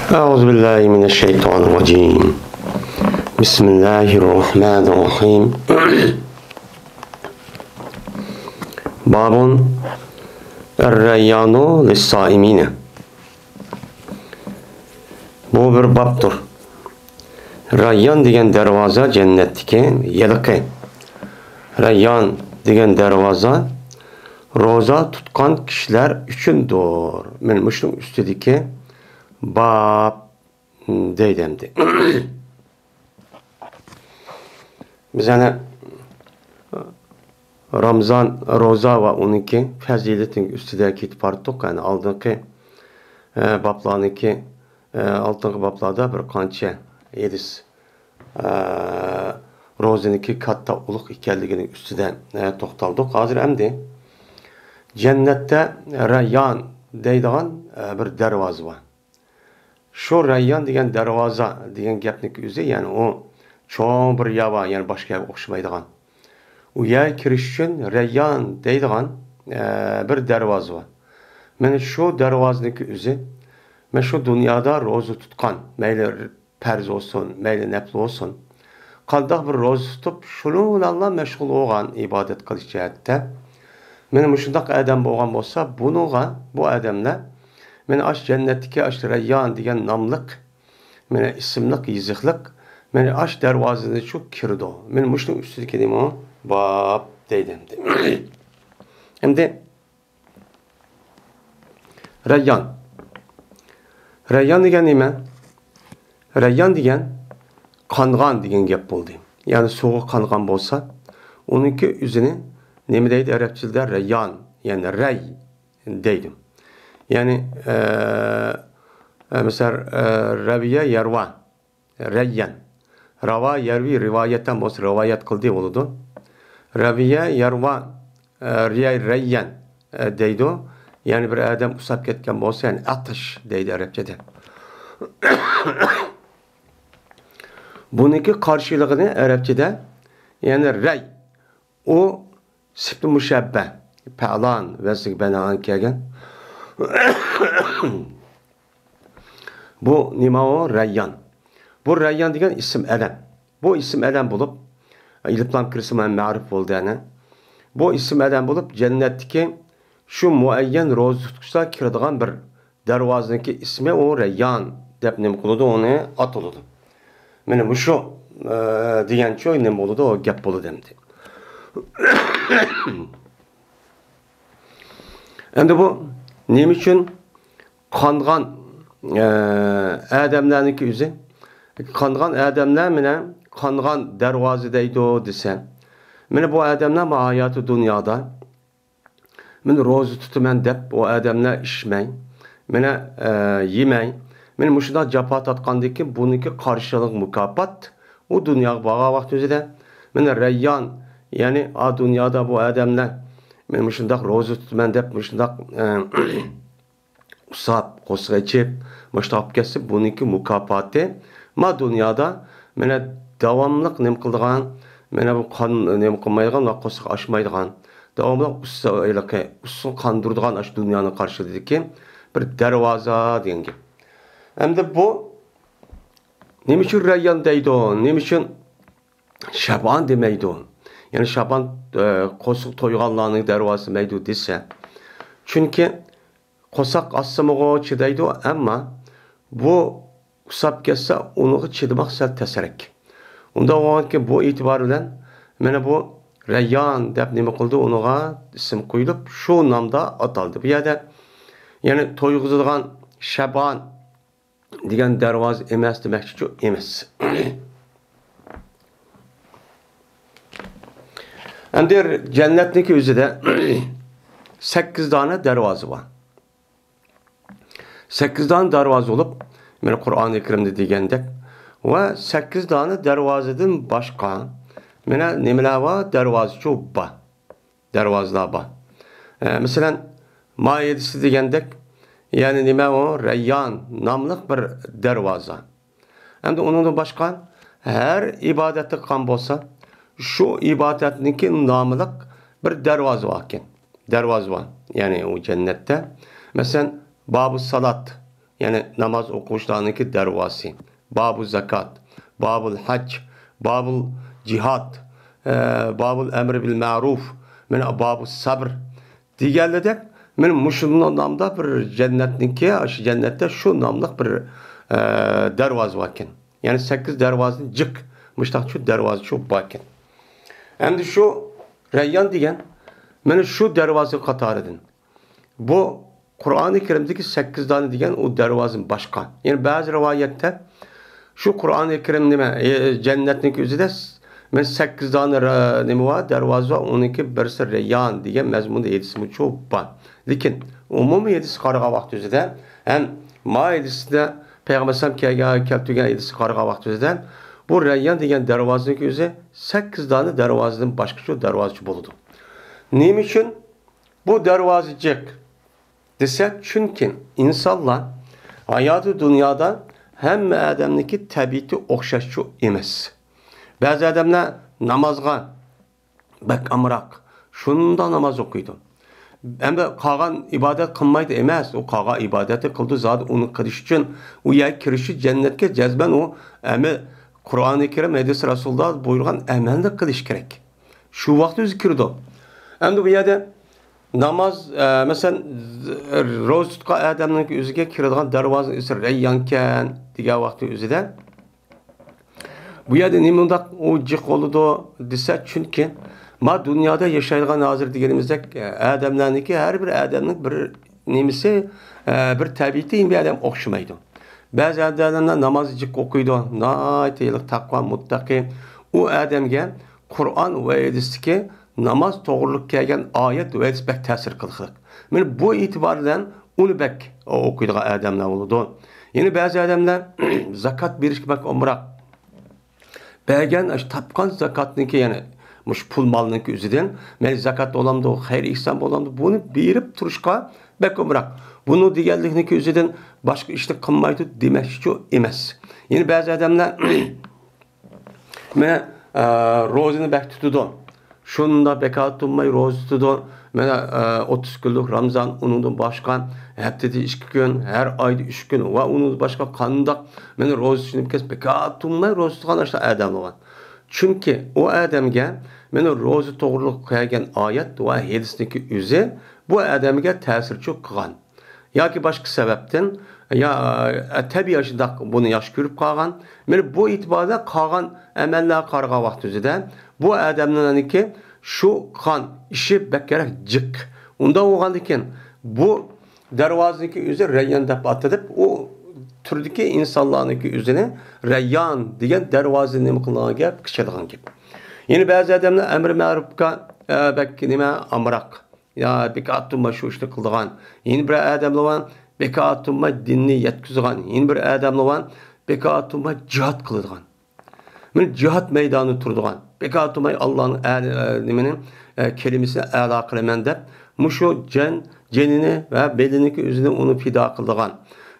أعوذ بالله من الشيطان الرجيم بسم الله الرحمن الرحيم باب الريان للصائمين. Bu bir babdır. Rayyan degan darvoza jannatdagi yiliqi. Rayyan degan darvoza roza tutgan kishilar uchundir. Men mushning ustidagi bab deydimdi. Biz ana Ramazan roza va uniki fazilatining ustida ketib bordik. Yani oldingi bablarniki altınqı bablarda bir qancha ediz roziniki katta uluq ekanligining ustida to'xtaldik. Hozir endi jannatda Rayyan deydigan bir darvoza bor. Şu Rayyan degan darvoza degan gapniki o'zi, ya'ni o cho'ng bir yava, ya'ni boshqa o'xshamaydigan. U yerga kirish uchun Rayyan deydigan bir darvoza bor. Mana shu darvozniki o'zi men şu dünyada roza tutkan, meyli perz olsun, meyli nefl olsun, qandaq bir roza tutup, şunu Allah meşgul olan ibadet qilish jihatda, men shundaq adam bo'lgan bo'lsa, bu adamlar men aş cennetdagi aş Rayyan degan nomliq, men ismliq, yiziqliq, men aş darvozani shu kirdi. Men shuning ustidagi nima bab deydim. Endi Rayyan. Rayyan degan nima? Rayyan degan qangan degan gap bo'ldi. Ya'ni suvi qangan bo'lsa, uniki o'zini nima deydi arabchada? Rayyan, ya'ni ray deydi. Ya'ni mesela raviya yarva, rayyan. Rava yarvi rivoyatdan bo'lsa rivoyat qildi bo'ladi. Raviya yarva rayyan deydi. Yani bir adam usab ketgan bo'lsa, yani atış deydi Arapçada. Buniki qarşılığını Arapçada yani ray. O sifat müşabbeh, falan veznik benan kelgan. Bu nima o? Rayyan. Bu Rayyan degan isim adam. Bu isim adam bulup iliplam kirisiman ma'ruf bo'ldi yani. Bu isim adam bulup cennetdeki şu muayyen roza tutuşlar kiradigan bir darvozniki ismi o Rayyan deb nim qiladi, onu atıldı. Meni bu şu degan choy nim bo'ladi, o gap bo'ladi endi. Endi bu nima uchun qangan adamlarniki o'zi? Qangan adamlar bilan qangan darvoza deydi desa, meni bu adamlar hayatı dünyada men roza tutaman deb o adamlar ishmay, meni yemay, men mushunda jafo tatqandiki buniki qarshiliq mukofot u dunyoga borgan vaqt o'zida meni Rayyan, ya'ni a dunyoda bu adamlar men mushundaq roza tutaman deb mushundaq usab qo'shiq ichib mushtaq kesib buniki mukofoti ma dunyoda meni davomliq nim qildigan, meni bu qon nim qilmaydigan va qo'shiq oshmaydigan davomlı usul kandırdıgan aş dünyanın karşıdaki bir darvoza degan gap. Endi bu nima uchun Rayyan deydi, nima uchun Şaban demaydi? Yani Şaban qo'shiq to'yganlarning darvozasi demaydi desa, chunki qo'saq assamog'i chidaydi, ammo bu usab ketsa uni chidamoq sal tasarak. Unda o'g'anki bu e'tibor bilan mana bu Rayyan deb nima qildi, unuğa isim qo'yilib, shu nomda ataldi. Bu yerda yani to'yg'izadigan Şaban degan darvoza emas demoqchi emas. Endi jannatniki o'zida 8 dona darvoza bor. 8 dona darvoza bo'lib, men Qur'oni Karimda degandek va 8 dona darvozadan boshqa mena nimalar bor? Darvozalar bor. Mesela Maidasi degandek, yani nima o? Rayyan nomli bir darvoza. Endi undan boshqa her ibodatni qilgan bo'lsa, shu ibodatniki nomliq bir darvoza bor ekan. Darvoza bor. Yani o cennette. Mesela Babu Salat Yani namaz okuşlarındaki dervasi. Babul zakat, babul hac, babul cihat, babul emri bil ma'ruf, babul sabr. Diğerleri men muşunun namda bir cennetninki, aşı cennette şu namlık bir dervaz vakin. Yani 8 dervazın cık. Muştak şu dervazı çok vakin. Hem de şu Reyyan diyen, men şu dervazı katar edin. Bu Kur'an-ı Kerim'deki 8 tane diyen o dervazın başka. Yani bazı rivayette şu Kur'an-ı Kerim nime cennetlik üzere men 8 tane nime var dervazı var. Onunki birisi Reyyan diyen mezmunda 7'si çok var. Lakin umumi 7'si qarığa vaxt üzere hem ma 7'sinde Peygamber sallam keltügen 7'si qarığa vaxt üzere bu Reyyan diyen dervazının üzere 8 tane dervazının başka şu dervazı bulundu. Neyim için? Bu dervazıcık desek çünkü insanlar hayatı dünyada hem adamdaki tabiati okşaşçı emas. Bazı adamlar namazga bek amrak şunda namaz okuydu. Ama kalan ibadet kılmaydı emas. O kalan ibadeti kıldı zaten onu kılış için o yer kirişi cennetke cezben o ama Kur'an-ı Kerim hadis Resulullah buyurgan amelini kılış gerek. Şu vakti zikirdi. Hem de bu yerde namaz mesela roz tutqa adamning o'ziga kiradigan darvoza isi Rayyankan degan vaqtni o'zida bu yerda nimundaq u jiq bo'ladi desa chunki ma dunyoda yashaydigan hozir deganimizdek odamlarniki har bir odamning bir nemisi bir tabiati bir odam o'xshamaydi. Ba'zi odamlar namoz jiq o'qiydi, naytaylik taqvo muttaqi u odamga Qur'on va hadisdagi namaz to'g'riliq kelgan oyat va hadis bek ta'sir qiladi. Men bu e'tibordan uni bek o'qiydigan odamlar bo'ladi. Ya'ni ba'zi odamlar zakat berishga bak umroq bergan topgan zakatniki ya'ni mush pul molniki o'zidan men zakat olamdi, xayr ihson bo'lamdi. Buni berib turishga bek umroq. Buni deganlikniki o'zidan boshqa ishni qilmaydi demakchi emas. Ya'ni ba'zi odamlar men ro'zani bek tutadi. Şunda bekat tutmay roz tutudu. Mena 30 günlük Ramazan onundan başka haftada 2 gün, her ayda 3 gün ve onun başka kandak mena roz düşünüp kes bekat tutmay roz tutgan işte adam olan. Çünkü o adamga mena rozu to'g'riliq qo'ygan oyat va hadisniki o'zi bu adamga ta'sirchi qilgan. Yoki boshqa sababdan ya tabiiy shundoq buni yaxshi ko'rib qolgan. Men bu e'tiborda qolgan amallar qarg'a vaqt o'zida bu adamlarniki şu kan işi bekkerek cık. Unda olgandiken bu darvazadaki üzeri Reyyan deb atadip o türdeki insanlarniki üzerine Reyyan degan darvazani nima qilgan gap kichadigan gap. Yeni bazı adamlar emri ma'rufga bek nima amroq. Ya bekatuma şu ishni qildigan. Yeni bir adamlar bekatuma dinni yetkizgan. Yeni bir adamlar bekatuma cihat qiladigan. Men cihat meydanı turdigan. Bekatumay Allah'ın nimenin kelimesine âlâ kılamen deb muşu cenini ve bedeniki üzerine onu fida kıldıgan.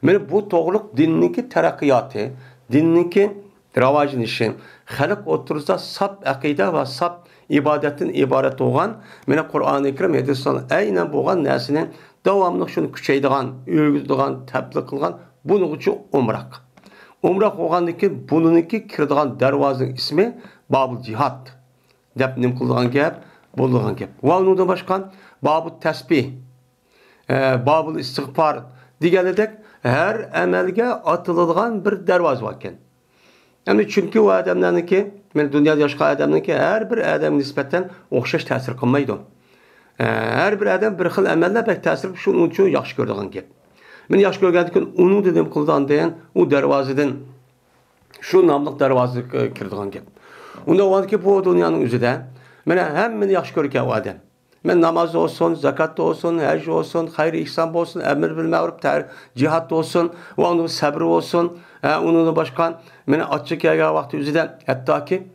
Men bu to'g'riliq dinninki taraqqiyoti, dinninki rivojlanishi, xalq o'rtasida sap aqida va sap ibodatdan iborat bo'lgan, meni Qur'oni Karim hadisdan aynan bo'lgan narsani davomli shuni kuchaydigan, o'rgizdigan, tabliq qilgan buning uchun umroq. Umroq bo'lgandan keyin buniki kiradigan darvozaning ismi Babul Cihat deb nim qilgan gap, bo'lgan gap. Va undan boshqa Babul Tasbih, Babul Istig'for deganidek her amalga atiladigan bir darvoza bor ekan. Yani çünkü o adamlarniki, men dunyoda yoshqa odamniki har bir odam nisbatan o'xshash ta'sir qilmaydi. Har bir odam bir xil amallar bek ta'sir shuning uchun yaxshi ko'radigan gap. Men yaxshi ko'rgandan keyin uni dedim qildan degan u darvozadan shu nomli darvozaga kiradigan gap. Unda o'yladiki bu dunyoning o'zida mana hammani yaxshi ko'rgan odam. Men namoz olsun, zakat olsun, haj olsun, xayr ihson olsun, emr bil ma'ruf, cihat olsun, va onun sabr olsun, onun boshqa meni ochchiq kelgan vaqt o'zida hattoki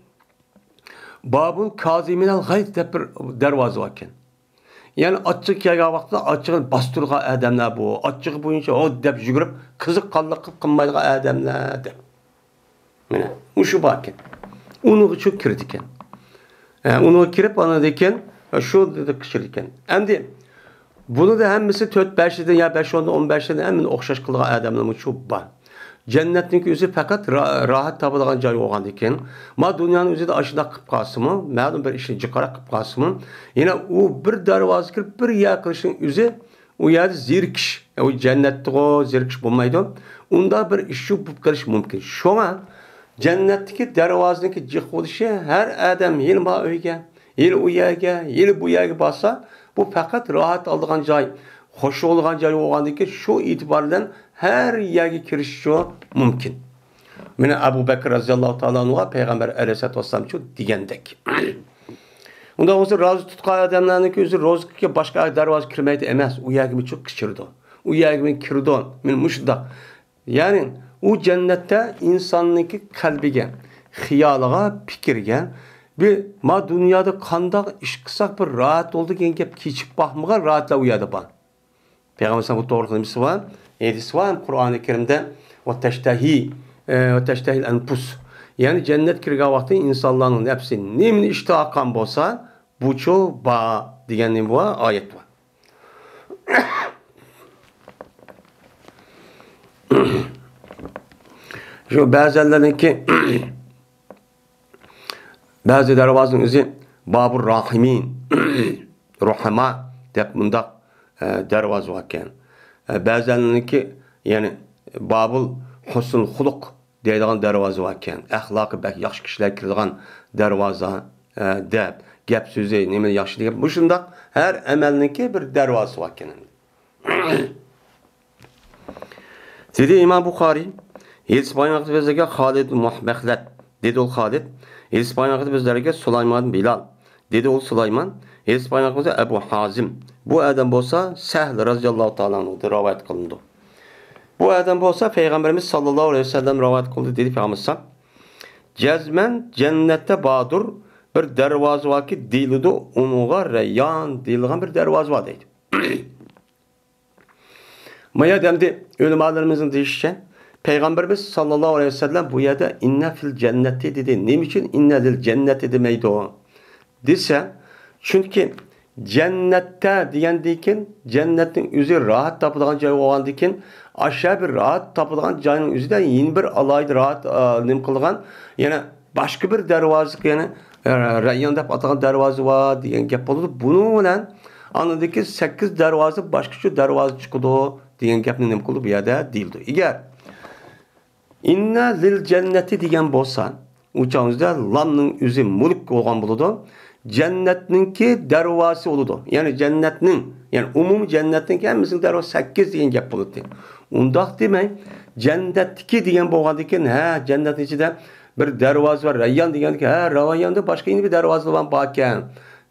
Babul Kaziminal G'ayz deb bir darvoza bor ekan. Yani açık kelgan vaqtda açıqni bostirgan odamlar bu. Açık bo'yicha o deb yugurib, qiziq qanliq qilib qilmaydigan odamlar deb. Mana shu bor ekan. Uni uchun kirdi ekan. Uni kirib ana degan shu dedi kishir ekan. Endi Bunu da hemmisi 4-5'den ya 5-10'dan 15'den hemmini o'xshash qilgan odamlar shu bor. Jannatning o'zi faqat rohat topadigan joy bo'lgan ekan. Ma dunyoning o'zida ashuna qilib qolsimi, ma'lum bir ishni jiqara qilib qolsimi, yana u bir darvoza kirib bir yer qilishning o'zi u yerda zerikish, o jannatda zerikish bo'lmaydi. Unda bir ish bo'lib qilish mumkin. Shunga jannatdagi darvozniki jiq bo'lishi har odam yilma uyga, yil u yerga, yil bu yerga borsa, bu faqat rohat oladigan joy, xush bo'lgan joy bo'lgandan shu e'tibordan her yerga kirish mumkin. Mana Abu Bakr roziyallohu taolo anhuga payg'ambar alayhisolatu vasallam shu degandek. Unda o'zi rozi tutgan odamlarning o'zi ro'zga boshqa darvoza kirmaydi emas, u yerga çok kichirdi. U yerga kirdi. Men mushundoq. Ya'ni u jannatda insonniki qalbiga, xiyoliga, fikriga bir ma dunyoda qandoq ish qilsak bir rohat bo'ldi degan gap kechib boqmagan rohatlar u yerda bor. Payg'ambar sallallohu alayhi vasallam hadis var Kur'an-ı Kerim'de ve teştehil enpus. Yani cennet kirgan vakti insanların hepsi nemin iştahakkan bolsa bu çoğu ba diyen bu ayet var. Şu bazılarınki bazı dervazın özü Babur Rahimin Rahama dep mundak dervaz varken bazılarınki yani Babul Husnul Huluk deydigan darvoza varken, axloqi bak yaxshi kishilar kiradigan darvoza deb gap so'zi nima yaxshi deb bu shundoq har amalniki bir darvoza varken. Dedi İmam Buxoriy, Yesbaynoqda bizlarga Xolid Muhmahlat dedi ol Xolid, Yesbaynoqda bizlarga Sulaymon Bilal dedi ol Sulaymon, Yesbaynoqda Abu Hazim. Bu adam bo'lsa Sahl roziyallohu taolo anhu rivoyat qilindi. Bu adam bo'lsa Peygamberimiz sallallahu aleyhi ve sellem rivoyat qildi dedi Peygamberimiz. Cezmen cennette badur bir darvoza varki deyildi, unuga Rayyan deyilgan bir darvoza var deydi. Maya demdi ulamalarımızın deyişçe Peygamberimiz sallallahu aleyhi ve sellem bu yerda inne fil cenneti dedi. Ne için inne lil cenneti demeydi o? Dese çünkü cennette diyendikin cennetin üzü rahat tapılan joy olgandikin aşağı bir rahat tapılan joyning üzüde yeni bir alaydı rahat nim kılgan yani başka bir darvoza yani Rayyan deb atagan darvoza var degan gap bo'ldi. Bunu bilan anladiki 8 darvoza başka şu darvoza chiqdi degan gapni nim qilib bu yerda deyildi. Agar inna lil cenneti degan bo'lsa, uçağınızda lamning o'zi mulk bo'lgan bo'ladi. Cennetninki darvosi oludu. Yani cennetnin, yani umum cennetninki hemimizin darvosi 8 degan gap bo'ladi. Undaq demay, cennetdiki degan bo'lgandikin, ha, cennetning ichida bir darvoza var. Rayyan degandiki, ha, Rayyanda boshqa bir darvoza var ekan.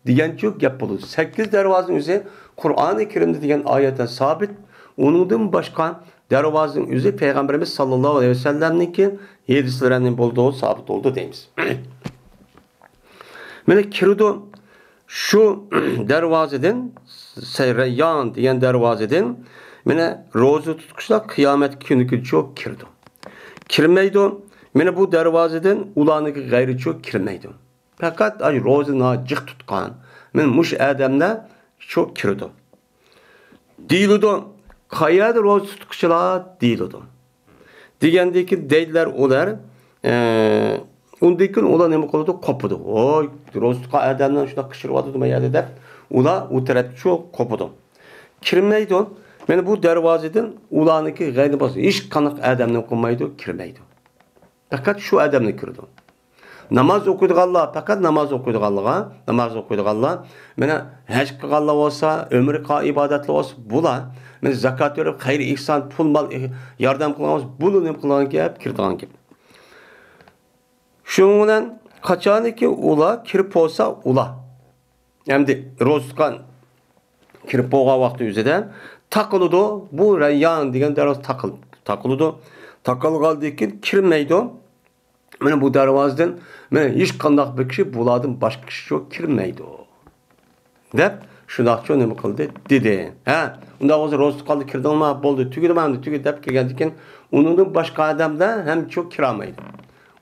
Degan çok gap bo'ladi. 8 darvozaning o'zi Qur'oni Karimda degan oyatdan sabit. Uningdan boshqa darvozaning o'zi Peygamberimiz sallallohu aleyhi ve sellemniki hadislarning bo'ldi, sabit oldu deymiz. Mene kirdi şu darvozadan Rayyan degan darvozadan mene ro'za tutqishlar qiyomat kuniga çok kirdi. Kirmaydi. Mene bu darvozadan ularniki g'ayri çok kirmaydi. Fakat ay ro'zani jiq tutgan men mush odamlar çok kirdi. Deyildi. Qayerda ro'za tutqishlar deyildi. Degandiki deydilar ular undikin ular nima qildi? Qopidi. Oy, ro'zqa odamdan shuna qishirib mayadi deb ular u tarafga cho'q qopidi. Kirmaydi. Meni bu darvozadan ularniki g'ayri bo'lsa, hech qanday odamni qilmaydi, kirmaydi. Faqat shu odamni kirdi. Namoz o'qiydiganlar, faqat namoz o'qiydiganlarga, namoz o'qiydiganlar, mana haj qilganlar bo'lsa, umr ibodatlar bo'lsa, bular men zakot berib, xayr ihson, pul mol yordam qilamiz, buni nima qilgan gap, kirdigan gap. Şunun bilan qachoniki ular kirib bo'lsa, ular endi ro'zqan kirib bo'lgan vaqti o'zida taqiladi. Bu Rayyan degan darvoza taqiladi. Taqilgandan kirmaydi. Mana bu darvozadan mana hech qanday bir kishi bulardan boshqa kishi yo'q kirmaydi. Deb shundoqcha nima qildi dedi. Ha, unda o'zi ro'zqalni kirdingmi? Bo'ldi, tugidimmi deb kelgandan keyin undan boshqa odamlar ham çok kiramaydi.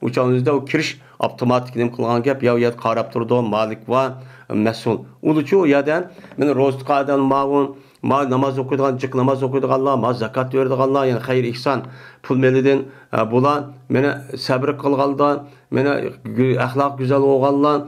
Uçağınızda o kiriş avtomatik nim qilgan gap ya qarab turdi, malik va mas'ul. Uluchu yadan men ro'zqa adam ma'un ma namaz okuydigan, cık namaz okuydiganlar, ma zakat verdiganlar, yani hayır ihsan pul melidan bular mena sabr qilganlar, mena axloq go'zal bo'lganlar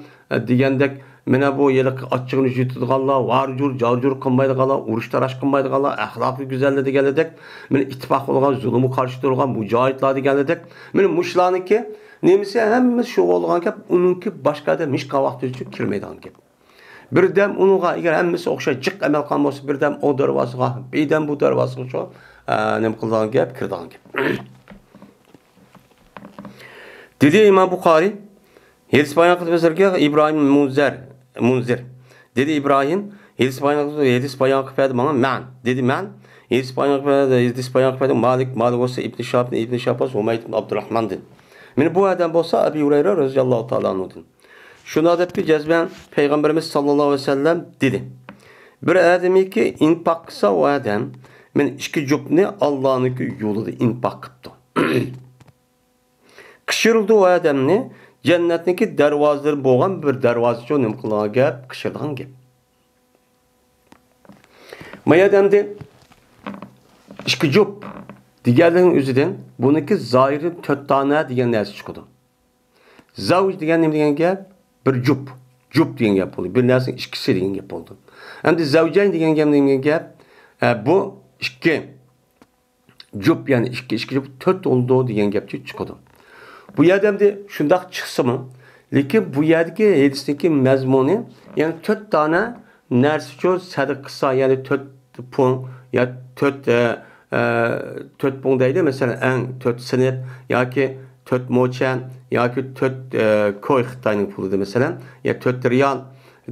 degandek mena bu yiliq achchig'ini yutadiganlar, varjur, jarjur qilmaydiganlar, urush tarash qilmaydiganlar, axloqi go'zallar deganidek, mena ittifoq bo'lgan, zulmga qarshi turgan mujohidlar deganidek, mena mushlarniki nemisi hammasi shu bo'lgan gap, uningki boshqa adam hech qavaqt uchun kirmaydigan gap. Birdam unuğa eğer hammasi o'xshash jiq amal qilgan bo'lsa, birdam o darvozasiga, birdan bu darvozasiga shu nima qilgan gap, kirdigan gap. Dedi İmam Buxoriy, hadis bayon qilib bizlarga İbrahim Munzir. Dedi İbrahim, hadis bayon qilib bana men. Dedi men, hadis bayon qilib Malik bo'lsa İbn Shahab bo'lsa Umayd ibn Abdurrahman dedi. Meni bu adam bo'lsa Abu Hurayra roziyallohu taala anhudan. Şuna da bir cezben Peygamberimiz sallallahu aleyhi ve sellem dedi. Bir adamı ki infak kısa o adam men iki cübni Allah'ın yolunda infak kıptı. Kışırıldı o adamını cennetindeki dervazları boğan bir dervazcı onun kulağa gep, kışırdan gep. May adamda iki cüb diğerlerinin üzerinden bununki zahiri 4 tane diyen neresi çıkıyordu. Zavj diyen ne diyen gep? Bir cüp diyen gap oldu. Bir nersin ikisi diyen gap oldu. Hem de zavcayn diyen gap bu iki cüp yani iki cüp 4 oldu diyen gap çıkıyordu. Bu yerden de şundak çıksa mı? Lakin bu yerdeki hadisteki mezmunu yani 4 tane nersi çok sadakısa yani 4 pon ya 4 pon değil mesela en 4 senet ya ki 4 moçen ya ki 4 koy Xitayning puluda mesela ya 4 riyal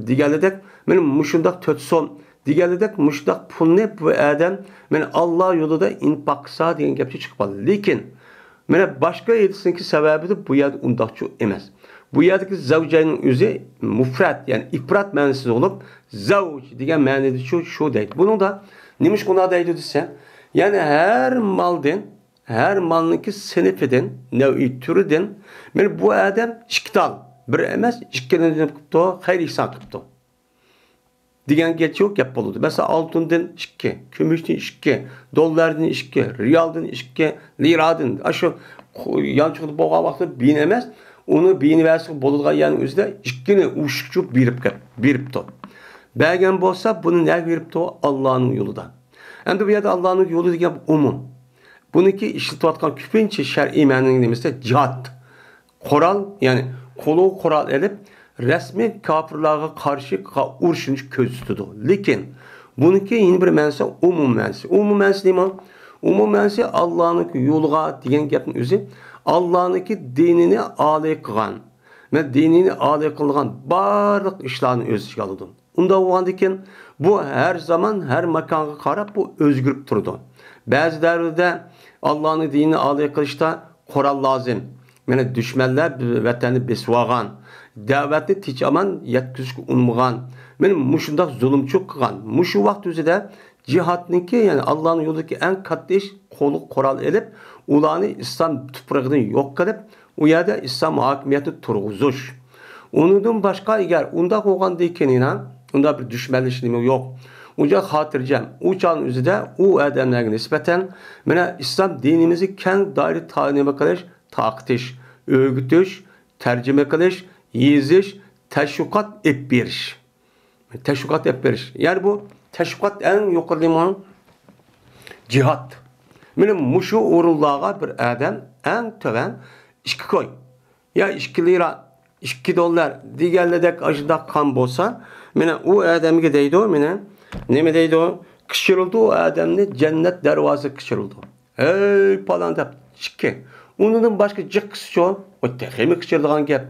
digerledek benim muşundak 4 son digerledek muşundak pulni bu adam men Allah yolunda infak kısa degan gapçı çıkmadı. Lekin mena başka yedisinki sebebi de bu yer undakçı emas. Bu yerdeki zavcayning o'zi mufrat yani ifrat ma'nosiz olup zavj degan ma'noda şu deydi. Bunun da nimish quna deydi desa yani her malniki sınıfıdan, nev'i türüden men bu adam ikkital bir emas ikkini qilibdi, xayr ihson qilibdi. Degan geçiyor gap bo'ladi. Mesela altından 2, kumushdan 2, dollardan 2, riyaldan 2, liradan. Aşu yançıqda bo'lgan vaqtda bin emas, uni bin versi bo'ladigan yani o'zida ikkini ushqib beribdi. Bergan bo'lsa buni ne beribdi? Allohning yo'lida. Endi bu yerda Allohning yo'li degan umum. Buniki işletilayotgan ko'pincha shar'iy ma'noning nimasi jihad. Qoral yani qo'lov qoral elib resmi kafirlarga qarshi urushni ko'z tutadi. Lekin buniki yeni bir ma'nosi umum ma'nosi. Umum ma'nosi nima? Umum ma'nosi Allohning yo'liga degan gapning o'zi Allohning dinini oliy qilgan va dinini oliy qilgan barliq ishlarni o'z ichiga oladi. Unda bo'lgandan bu her zaman her makonga qarab bu o'zgarib turadi. Ba'zi davrda Allah'ın dinini oliy qilishda qoral lozim. Mana düşmanlar vatanni besvogan, da'vatni tinch aman yetkazishga unmagan, men mushundaq zulmchilik qilgan. Mushu vaqt o'zida jihadniki yani Allohning yo'lidagi eng katta ish qo'li qoral elib, ularni islom tuprog'idan yo'q qilib, u yerda islom hokimiyatini turg'izish. Undan boshqa agar unda bo'lganda ekanina, unda bir dushmanlik nima yo'q. Unca hatırcam, uçağın üzerinde o adamlarga nisbeten mana İslam dinimizi keng daire tanıma qilish, taqtish, o'rgitish, tarjima qilish, yezish, tashviqot etib berish. Tashviqot etib berish. Yani bu tashviqot eng yuqori jihad. Mana mushu o'rinlarga bir adam eng tovan 2 koy. Ya 2 lira, 2 dollar deganlardek ashundaq qan bo'lsa, mana u adamga deydi, mana nima deydi o? Kışırıldı o adamni cennet dervazı kışırıldı. Ey falan deb çıkki. Ondan başka cıkkısı şu. O tehimi kışırılgan gap.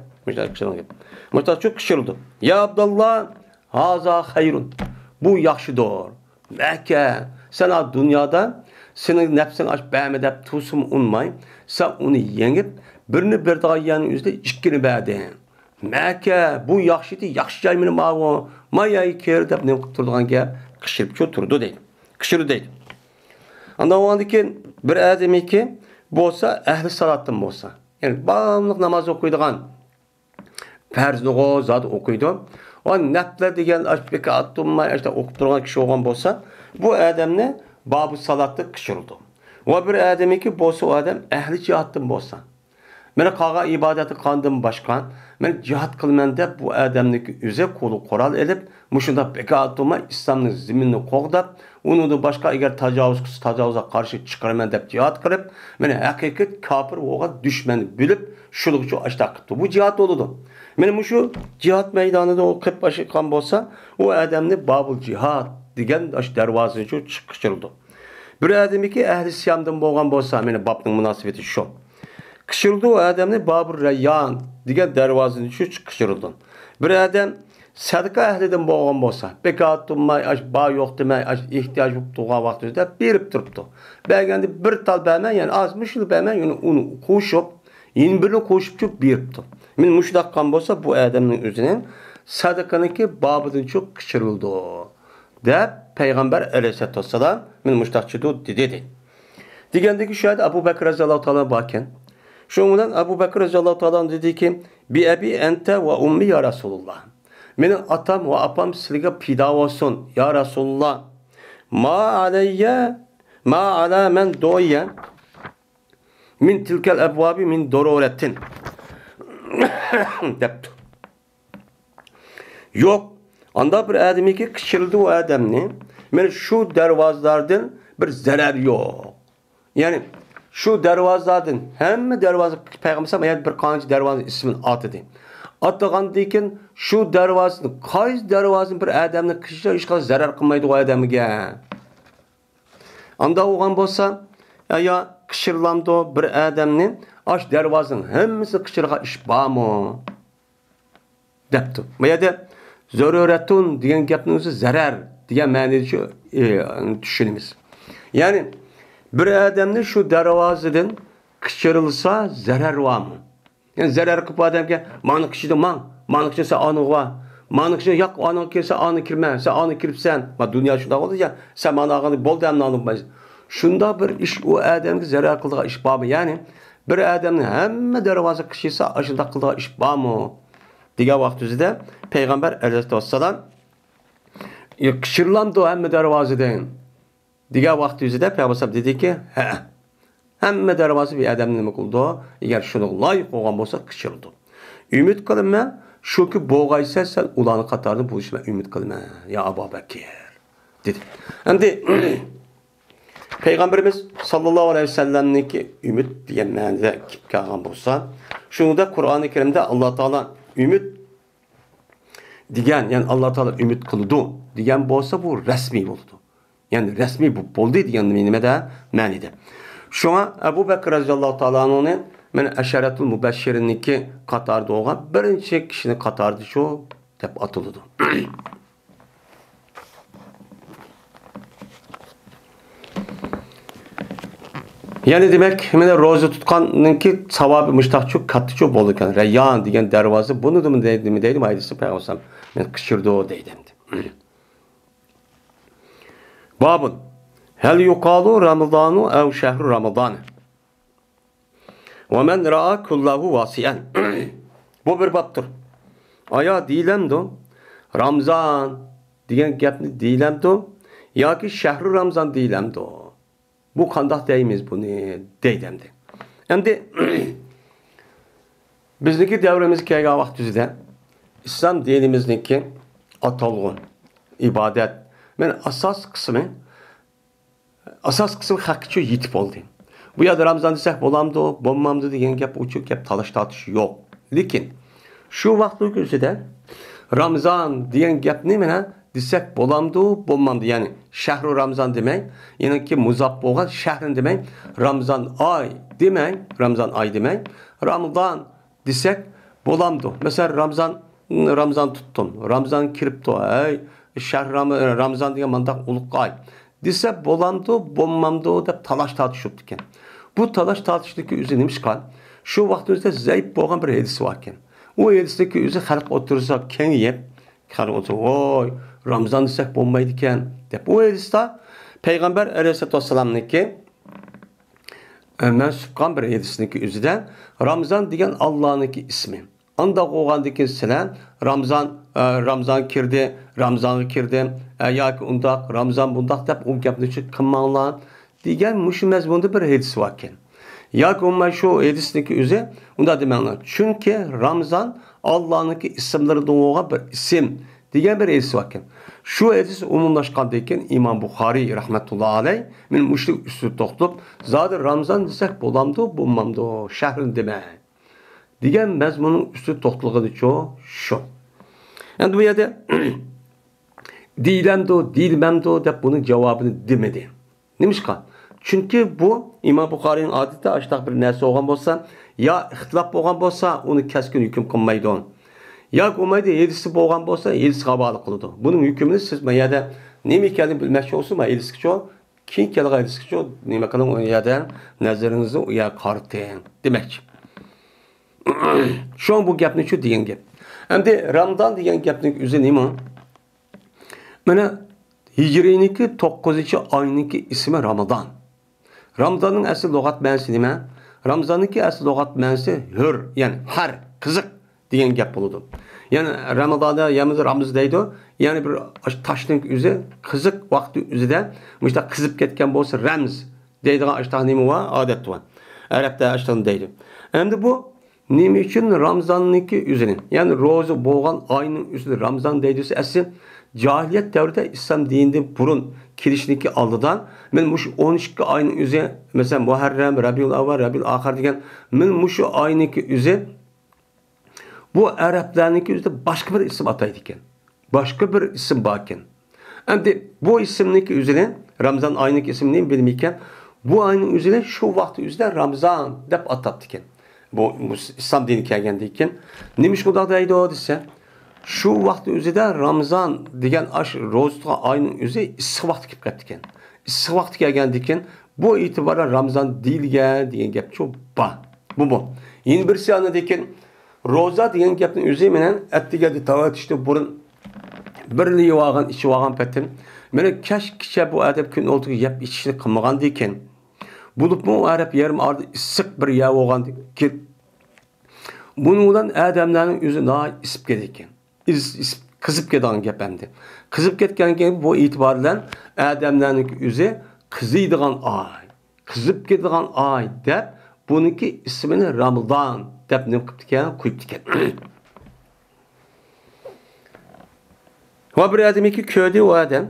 Mesela çok kışırıldı. Ya Abdullah haza hayrun. Bu yaxşıdır. Mekke sana dünyada senin nefsin aç bəmi deb tusumu unmay. Sen onu yengip birini bir daha yanın üzerinde ikkini bədin. Mekke bu yaxşıdır. Yaxşı caymını mağı. Mayayı kere deb ne turduğun gap kışırıp çoturdu deydi. Kışırı deydi. Ondan o anda ki bir adamı ki bolsa ehli salattan bolsa. Yani bağımlılık namaz okuyduğun farzni zat okuydu. O naflar degan bekat tutmay işte okup turgan kişi olgan bolsa Bu adamni babu salatda kışırıldı. Ve bir adamı ki bolsa o adam ehli cihatdan bolsa. Meni qağa ibadeti qandan başkan, men cihat qılman deb bu adamniki üze kolu qoral elip, muşunda bekatuma İslam'ın ziminini qoğdab, onu da başka eğer tacavuz'a karşı çıkarman deb cihat qilib, meni haqiqat kafir oğa düşmeni bilip, şulukçu aşta qıptı. Bu cihat oludu. Meni şu cihat meydanında o qıp başı qan bolsa, o adamni babul cihat degan aş darvazı şu çıkıştırıldı. Bir adamiki ehli siyamdan bolgan bolsa, meni babning münasibeti şu. Kışırıldı o adamni Babur Rayyan degan darvozani şu kışırıldı. Bir adam sadaka ehlidan bo'lgan bo'lsa, bekat turmay, ba yo'q demay, ehtiyoj bo'lib turgan vaqtida berib turibdi. Berganda bir tal bermay, ya'ni az mushul bermay, uni qo'shib, yana birini qo'shib beribdi. Men mushundaq qilgan bo'lsa, bu odamning o'zining sadakaniki babidan cho'q kışırıldı deb payg'ambar alayhisolatu vassalam men mushtaqchidu dedi. Degandagi shu Abu Bakr roziyallohu taolo borkan, şundan Abu Bakr radıyallahu ta'ala dedi ki, bi abi ente ve ummi ya Resulullah. Benim atam ve apam sizge fida olsun ya Resulullah. Ma aleyye ma ala men doyye min tilkel ebvabi min doruretin. Deptu. Yok. Anda bir ademi ki kışırıldı o adamni. Men şu dervazlardan bir zarar yok. Yani şu dervazlardan hem dervazı peygamber yani bir kanıcı dervazın ismini atıdı. Attıgandan şu dervazın qaysi dervazın bir adamni kışıca hiç kadar zarar kılmaydı o adamıga. Anda oğan bolsa ya kışırlamdı bir adamni aş dervazın hemmisi kışırga iş barmı? Depti. Ya da zaruretun degan gapning o'zi zarar degan ma'noda tushunamiz. Yani bir adamni şu darvozadan kışırılsa zarar var mı? Yani zarar qilib adamga mani kishida mani kishisa ani va, mani kishida yo'q ani kelsa ani kirma, sen ani kiribsan. Va dunyo shunda bo'ldi ya, sen mani ag'ani bo'ldi hamni olmaysan. Shunda bir ish u adamga zarar qiladigan ish bormi? Ya'ni bir adamning hamma darvoza qishisa, ashunda qiladigan ish bormi? Degan vaqt o'zida payg'ambar alayhisolatu vassalam kishirlamdi hamma darvozadan. Degan vaqt o'zida payg'ambar dedi ki, hamma darvoza bir odamni nima qildi? Agar shuni loyiq bo'lgan bo'lsa, kishirdi. Umid qilaman, shuki bo'g'aysa sen ularning qatorida bo'lishma umid qilaman, ya Abu Bakr dedi. Endi Peygamberimiz sallallohu alayhi vasallamniki umid degan ma'noda kelgan bo'lsa, shunda Qur'oni Karimda Alloh taolo umid degan, ya'ni Alloh taolo umid qildi degan bo'lsa, bu rasmiy bo'ldi. Yani resmi bu bo'ldi degan nimada ma'nida. Şuna Abu Bakr radhiyallohu ta'alaning men asharatul mubashshirinniki qatorida olgan birinchi kishini qatorida shu deb atildi. Yani demek meni roza tutqanniki savobi mushtaqchu kattachu bo'ldi ekan. Rayyan degan darvoza buni deydi maydisi payg'ambar men qishirdi deydi. Babun hel yuqalu Ramazanu ev şehru Ramazan ve men ra'a kullahu vasiyen. Bu bir babdır. Aya diyilemdi Ramazan degan gapni diyilemdi yoki shahru Ramazan diyilemdi. Bu qandoq deymiz buni deydimdi. Endi bizniki davrimizga kelgan vaqtida islom dinimizniki atalg'un ibodat men asas kısmı hakkıçı yetip oldu. Bu ya da Ramazan desek bolamdı, bommamdı diyen gap uçuk gap talaş tartış yok. Lakin şu vaxtlık üzere Ramazan diyen gap ne mene desek bolamdı, bommamdı. Yani şehru Ramazan demek, yani ki muzaf boğaz şehrin demek, Ramazan ay demek, Ramazan desek bolamdı. Mesela Ramazan tuttum, Ramazan kiripto, şehr Ramazan diye mandak uluk ay. Dese bolamdı, bommamdı deb talaş tartışıptı eken. Bu talaş tartışdaki üzü neymiş kal? Şu vaktimizde zayıf boğan bir hadisi var eken. O hadisdeki üzü xalq otursa ken yep, xalq otursa, oy, Ramazan desek bombaydı eken. Dep o hadiste Peygamber aleyhissalatu vesselam'niki mensup kan bir hadisindeki üzüden Ramazan degan Allah'nınki ismi. Anda qo'ygandiki sizlar Ramazan kirdi, Ramazonga kirdim, yoki undaq, Ramazon bundaq deb u gapni qilmanglar degan mushu mazmunda bir hadis bor ekan. Yoki umuman shu hadisniki o'zi unda demanglar. Chunki Ramazon Allohniki ismlaridan bo'lgan bir ism degan bir hadis bor ekan. Shu hadis umumlashgandan keyin Imom Buxoriy rahmatullohi alayh men mushlik ustida to'xtab, zodi Ramazon desak bo'lamdi, bo'lmamdi, shahrin demak degan mazmunning ustida to'xtalganicha shu. Endi bu yerda deylamdi, deyilmamdi deb buning javobini demadi. Nimishqa? Chunki bu İmam Buxoriyning odati ashtaq bir narsa bo'lgan bo'lsa, yo ixtilof bo'lgan bo'lsa, uni keskin hukm qilmaydi. Yoki bo'lmaydi, hadisi bo'lgan bo'lsa, hadisga havola qiladi. Buning hukmini siz bu yerda nima ekanini bilmoqchi bo'lsa, hadisga keyin kelgan hadisga nima qiling, u yerda nazaringizni u yerga qarating demakchi. Şu an bu gapni shu degan gap. Endi Ramazon degan gapning o'zi nima? Mana Hijriyniki 9-oyniki ismi Ramazon. Ramazonning asl lug'at ma'nosi nima? Ramazonniki asl lug'at ma'nosi hur, ya'ni har, qiziq degan gap bo'ladi. Ya'ni Ramazonda yamiz Ramaz deydi, ya'ni bir toshning o'zi qiziq vaqti o'zida mushta qizib ketgan bo'lsa ramz deydigan ashtaq nima va odat va. Arabda ashtaq deydi. Endi bu nima uchun Ramazonniki o'zini, ya'ni ro'za bo'lgan oyning o'zida Ramazon deydi asli cahiliyet davrida İslam dininde burun kirishniki oldidan men mush 12 oyning o'zi, masalan Muharram, Rabiul Avval, Rabiul Oxir degan men mushu oyniki o'zi bu arablarniki o'zida boshqa bir ism ataydi ekan. Boshqa bir ism bor ekan. Endi bu ismniki o'zini Ramazon oyniki ismini bilmaykan, bu oyning o'zini shu vaqt o'zida Ramazon deb atabdi ekan. Bu İslam dini kelgandan keyin nima shunday deydi desa, şu vaqt o'zida Ramazon degan ash ro'za oyning o'zi issiq vaqt kelib ketdi ekan. Issiq vaqt kelgandan keyin bu e'tiboran Ramazon deyilgan degan gap shu bor. Bu. Endi bir sanadan keyin ro'za degan gapning o'zi bilan attiga tavatishda burun birli yog'an, ichib olgan patim. Mana kecha bu adab kun oltiga yeb ichishni qilmagandan keyin bo'libmi arab yarim orda issiq bir yer bo'lgandan keyin buning bilan odamlarning o'zi isib ketdi ekan. Kızıp ketgan gap endi. Kızıp ketgan keyin bu e'tibor bilan odamlarning o'zi qiziydigan oy, qizib ketgan oy deb buniki ismini Ramazon deb nim qilibdi ekan, qo'yibdi ekan. Va bir odamiki ko'rdi u odam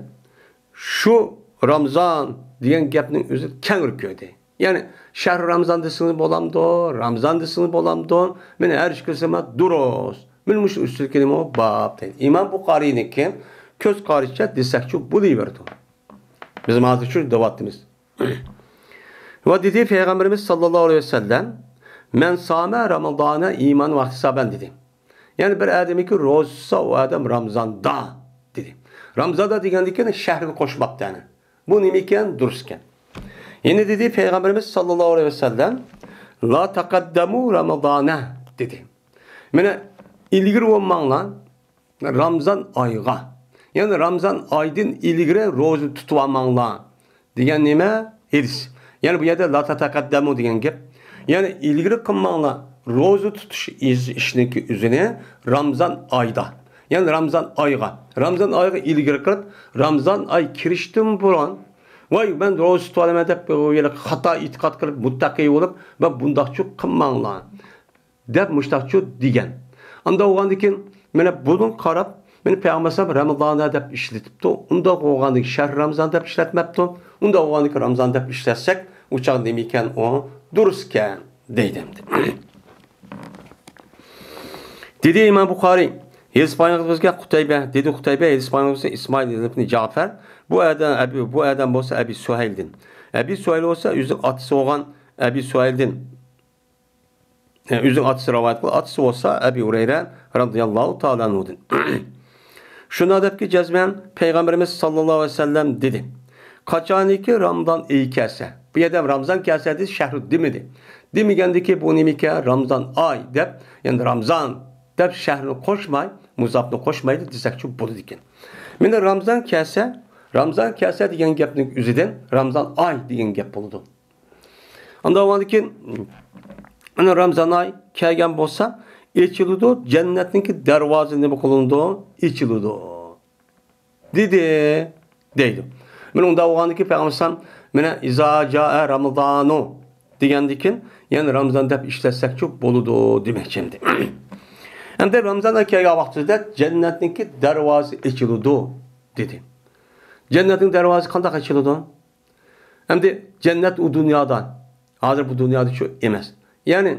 shu Ramazon degan gapning o'zi kengir ko'rdi. Ya'ni shahr Ramazon desini bo'lamdi, Ramazon desini bo'lamdi. Men har ish qilsam durust. Men mush usulkini mo bab deydi. İmam Buxoriyninki ko'z qaricha desakchi bo'laverdi. Biz hozir shu davatimiz. Va dedi Peygamberimiz sallallohu alayhi vasallam, "Men sama Ramazona iman va hisaben" dedi. Yani bir adamiki ro'za o adam Ramazonda dedi. Ramazonda degandan shahrini qo'shmoqda yani. Bu nima ekan? Durust ekan. Yine dedi Peygamberimiz sallallahu aleyhi ve sellem, "La taqaddamu Ramazana" dedi. Mana ilgiri olmanglar Ramazon oyga. Yani Ramazon oydan ilgiri ro'za tutib olmanglar degan nima? Hadis. Yani bu yerda la taqaddamu degan gap. Yani ilgiri qilmanglar ro'za tutish ishniki o'zini Ramazon oyda. Yani Ramazon oyga. Ramazon oyga ilgiri qilib, Ramazon oy kirishdan burun vay ben ro'za tutib olaman deb xato e'tiqod qilib muttaqi bo'lib va bundaqchi qilmanglar deb mushtaqchi degan. Anda o'g'andan keyin mana bunun qarab meni payg'ambar Ramazonda deb ishlatibdi. Unda o'g'andan shahr Ramazon deb ishlatmabdi. Unda o'g'andan Ramazon deb ishlatsak, uchoq nima ekan o durust ekan deydim. Dedi İmam Buxoriy, Hizpaniyimizga Qutayba, dedi Qutayba Hizpaniyimizga İsmail ibn Cafer. Bu adam bo'lsa Abi Suhayl'din. Abi Suhayl olsa o'zi otasi olgan Abi Suhayl'din. O'zi otasi rivoyat qildi. Otasi olsa Abi Hurayra radhiyallohu ta'ala anhudan. Shuna debki jazman Peygamberimiz sallallohu alayhi vasallam dedi. Qachoniki Ramazon oyi kelsa, bu yerda Ramazon kelsa dedi, shahr demedi. Demagandiki bu nimika Ramazon oy deb, ya'ni Ramazon deb shahrni qo'shmay, muzofni qo'shmaydi desakchi bo'ladi ekan. Menda Ramazon kelsa degan gapning o'zidan Ramazon oy degan gap bo'ldi. Unda o'g'andan keyin ana Ramazon oy kelgan bo'lsa, Açıldı. Cennetninki darvazı nima qılındı? Açıldı. Dedi. Deydi. Men unda oğandaki Peygamber mene iza jaa Ramazanu degendikin, yani Ramazan dep işletsek çok boludu demekçimdi. Hem de Ramazan'a kelgen vaqtida cennetninki darvazı açıldı dedi. Cennetin darvazı qanday açıldı? Hem de cennet o dünyadan. Hazır bu dünyada şu emas. Yani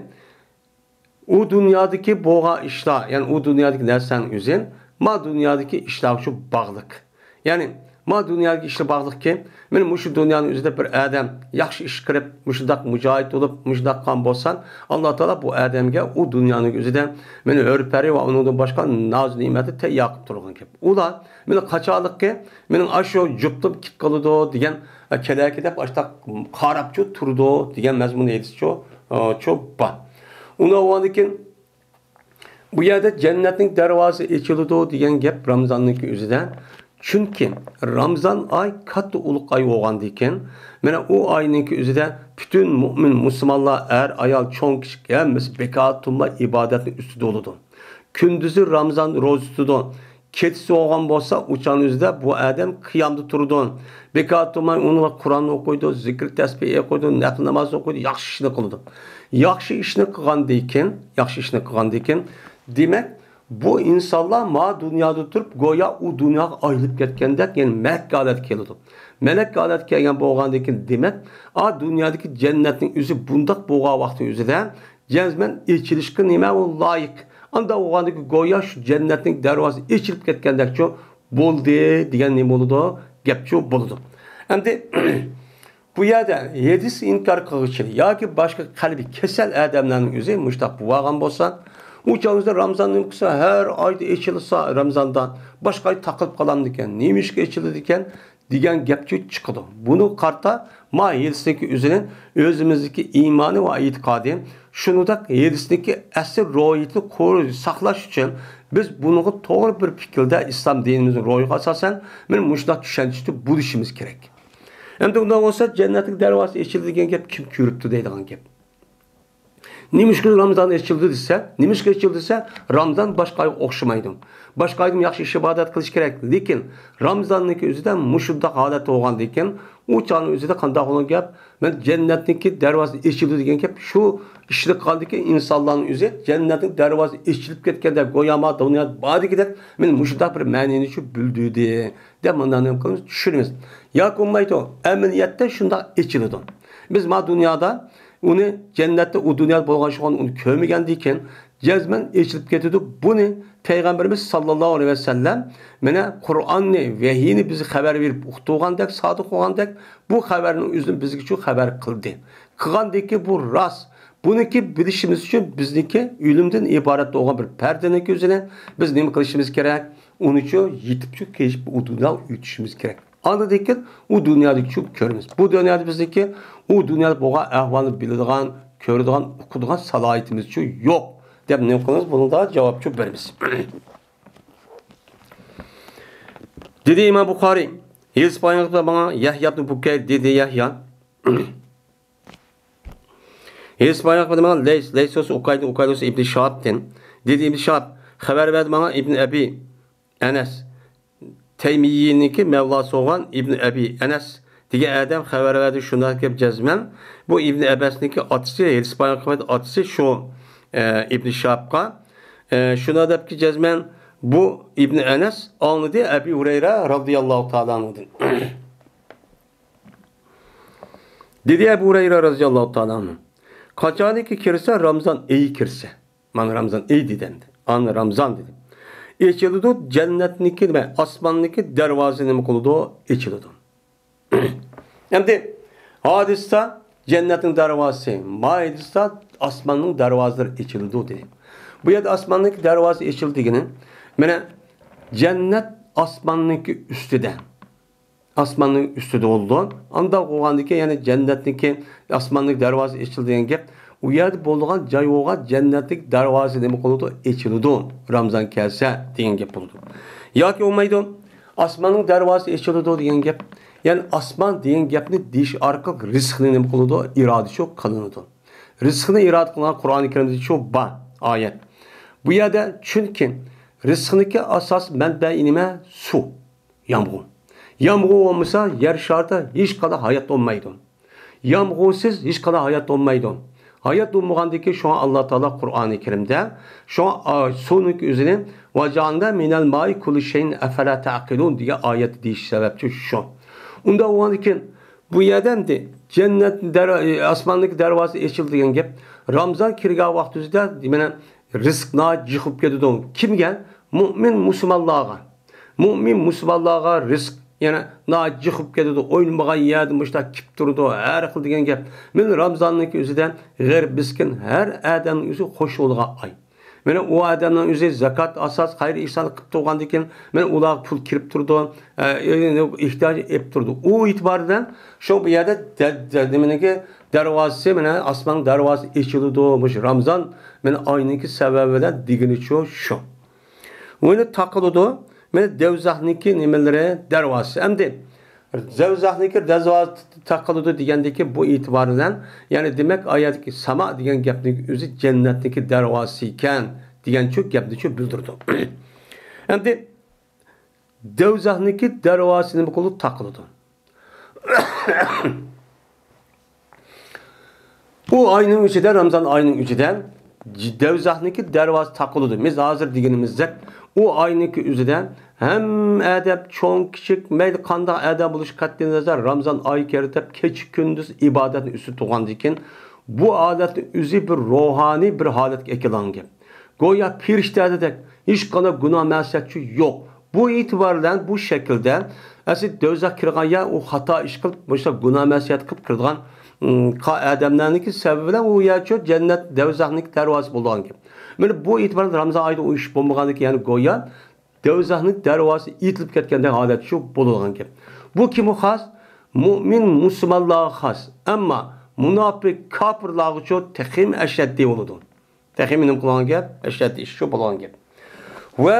o dünyadaki boğa işler, yani o dünyadaki nersen üzerine, ma dünyadaki işler şu bağlık. Yani ma dünyadaki işler bağlık ki, benim şu dünyanın üzerinde bir adam yaxşı iş kırıp, müşdak mücahit olup, müşdak kan bolsan, Allah Teala bu adamga o dünyanın üzerinde beni örperi ve onun başka naz nimeti te yakıp durgan ki. Ular beni kaçalık ki, benim aşağı cüptüm kit kalıdı diyen, kelek edip açta karapçı turdu diyen mezmun edisi çok ba. Ona oğandikin bu yerde cennetin darvazı açıldı diyen gep Ramazan'daki üzerinden. Çünkü Ramazan ay katı uluk ay oğandikin, mene o ayınki üzerinden bütün mümin Müslümanlar er ayal çoğun kişi gelmesi bekatumla ibadetin üstü doludu. Kündüzü Ramazan rozutudu. Ketisi oğan bolsa uçan üzerinde bu adam kıyamda turdu. Bekatumla onu Kur'an okuydu, zikir tesbih okuydu, nafil namaz okuydu, yaxşı işini kıldı. Yaxşı işini kılgandayken, demek bu insanlar ma dünyada durup goya o dünya ayrılıp ketgendek, yani melek alet keldi. Melek alet kelgen boğandayken demek a dünyadaki cennetin yüzü bundak boğa vakti üzerinde cezmen içilişki nime o layık. Anda oğandaki goya şu cennetin dervazı içilip ketgendek çok boldu diyen nime oldu, gep çok boldu. Hem de bu yerde yedisi inkar kılıçlı ya ki başka kalbi kesel adamların yüzü müştak bu vağan bolsa uçağımızda Ramazan'ın kısa her ayda içilirse Ramazan'dan başka ay takılıp kalan diken neymiş ki içilir diken diyen gepçi çıkıdı. Bunu karta ma yedisindeki üzerine özümüzdeki imanı ve itikadı şunu da yedisindeki esir ruhiyetini koru saklaş için biz bunu doğru bir fikirde İslam dinimizin ruhiyeti asasen benim müştak düşüncesi bu işimiz gerek. Hem de ondan olsa cennetin dervası açıldı diyen gep kim körüptü deydiğin gep. Nimiş ki Ramazan açıldı dese, Ramazan başka ay okşamaydım. Başka aydım yaxşı iş ibadet kılış gerek. Lekin Ramazan'daki üzerinde muşudda halet olgan diken, o çağın üzerinde kandak olan gep, ben cennetindeki dervazı açıldı diyen gep, şu işlik kaldı ki insanların üzerinde cennetin dervazı açılıp ketkende goyama, dünya badi gider, ben muşudda bir mənini şu büldüydü. Demandan ne kılmış düşünürüz. Ya kummaydı o, emniyette şunda açıldı. Biz ma dünyada onu cennette o dünyada bolgan şu an onu kömegendiyken cezmen eçilip getirdi. Bunu Peygamberimiz sallallahu aleyhi ve sellem mene Kur'an'ı, vehiyini bizi haber verip uqtuğandek, sadık olgandek bu haberin üzerine bizi şu haber kıldı. Kılgandaki bu rast. Bununki bilişimiz için bizdeki ölümden ibaret olan bir perdenin üzerine biz ne kılışımız gerek? Onun için yitip şu keşif o dünya ütüşümüz gerek. Anladık o dünyadaki çok körümüz. Bu dünyada bizdeki o dünyada boğa ahvalını bildiğin, kördüğün, okuduğun salayetimiz için yok. Deyip ne kılınız? Bunun da cevap çok veririz. Dedi İmam Bukhari, Hils Bayangı'da bana Yahya ibn Bukayr dedi Yahya. Hils Bayangı'da bana Leysos Ukaydos İbn Şahab'den. Dedi İbn Şahab, haber verdi bana İbn Ebi Enes. Teymiye'ninki Mevlası olan İbn Ebi Enes diye adam haber verdi şundan ki cezmen bu İbn Ebes'ninki atısı İspanya kuvvet atısı şu İbn Şabka şuna da ki cezmen bu İbn Enes anladı Ebi Hureyre radıyallahu ta'ala anladı. Dedi Ebu Hureyre radıyallahu ta'ala anladı. Kaçanı ki kirse Ramazan iyi kirse. Man Ramazan iyi dedim. An Ramazan dedim. İçildi cennetniki ve asmanniki dervazını kıldı içildi. Hem de hadiste cennetin dervazı, maidiste asmanın dervazları içildi dedi. Bu yerde asmanniki dervazı içildiğinin mene cennet asmanniki üstüde. Asmanın üstüde oldu. Anda oğandaki yani cennetniki asmanniki dervazı içildiğin gep u yerde bolgan joy oğa cennetlik darvazı demek oldu açıldı. Ramazan kelse degan gap bo'ldi. Yoki olmaydi osmonning darvozasi açıldı degan gap. Yani osmon degan gapni deyish orqali rizqni nima qiladi? Iroda shu qilinadi. Rizqni iroda qilgan Qur'oni Karimda shu ba oyat. Bu yerda çünkü rizqniki asas manbai nima? Suv, yomg'ir. Yomg'ir olmasa yer sharida hech qanday hayot bo'lmaydi. Yomg'irsiz hech qanday hayot bo'lmaydi. Hayat bo'lmagandiki şu an Allah Teala Kur'an-ı Kerim'de şu an suvning o'zini vajanda minal ma'i kulli şeyin afala taqilun diye ayet deyish sababchi şu. Unda o'g'andikin bu yerdan de cennet osmondagi darvoza ochildi degan gap Ramazon kirgan vaqtida mana rizqni jiqib ketadi. Kimga? Mu'min musulmonlarga. Mu'min musulmonlarga rizq yana jiqib ketadi. O'ylamagan yerda mushta kip turdi. Har xil degan gap. Men Ramazonning o'zidan g'ayr biskin har odamning o'zi xo'sh bo'lgan ay. Mana o adamning o'zi zakat asos xayr ihson qilib turgandan keyin men ular pul kirib turdi, ehtiyoj ep turdi. U e'tibordan shu bu yerda demeniki darvozasi mana osmon darvozasi ochildi. Mush Ramazon men oyninki sababidan deginicha shu. Uni taqildi. Men devzahniki nimalari darvozasi. Endi devzahniki darvozasi taqildi degandiki bu e'tibordan yani demak oyatdagi sama degan gapning o'zi jannatniki darvozasi ekan degan çok gapni şu bildirdi. Endi devzahniki darvozasi nima qilib taqildi. Bu ayning ichida Ramazon ayning ichidan devzahniki darvozasi taqildi. Biz hozir deganimizda o ayniki o'zidan hem adab cho'ng kichik mayli qanday adab bo'lish qat'iy nazar Ramazon oyi keritib kech kunduz ibodatni üstü tuğandan keyin bu odatni o'zi bir ruhoniy bir holatga eklangan. Go'yo firishtalardek hech qanday gunoh ma'siyatchi yo'q. Bu e'tibordan bu shaklda aslida do'zax kirgan ya u xato ish qilib, boshqa gunoh ma'siyat qilib kirgan odamlarniki sababidan u yacho jannat do'zaxning darvozasi bo'lgan. Mana bu e'tibordan Ramazon oyida u ish bo'lmagandan keyin yani go'yo do'zaxning darvozasi itilib ketganda holat shu bo'lgan gap. Bu kimga xos? Mu'min musulmonlarga xos. Ammo munofiq kofirlarga cho tahim ashaddiy bo'ladi. Tahim nima qilgan gap? Ashaddiy shu bo'lgan gap. Va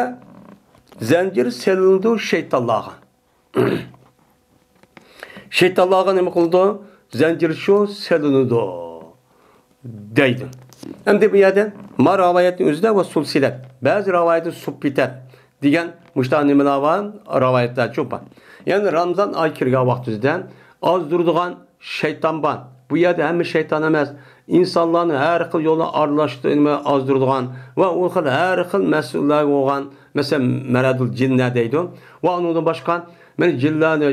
zanjir selindi shaytonlarga. Shaytonlarga nima qildi? Zanjir shu selindi deydi. Endi bu yerda ma rivoyatning o'zida va sulsilat. Ba'zi rivoyatda subbitat degan mushta nimalar bor, rivoyatlar ko'p bor. Ya'ni Ramazon oy kirgan vaqtida ozduradigan shayton bor. Bu yerda hamma shayton emas, insonlarni har xil yo'ldan aralashtirib ozduradigan va u xil har xil mas'ullar bo'lgan, masalan, maradul jinna deydi. Va undan boshqa mana jinlarni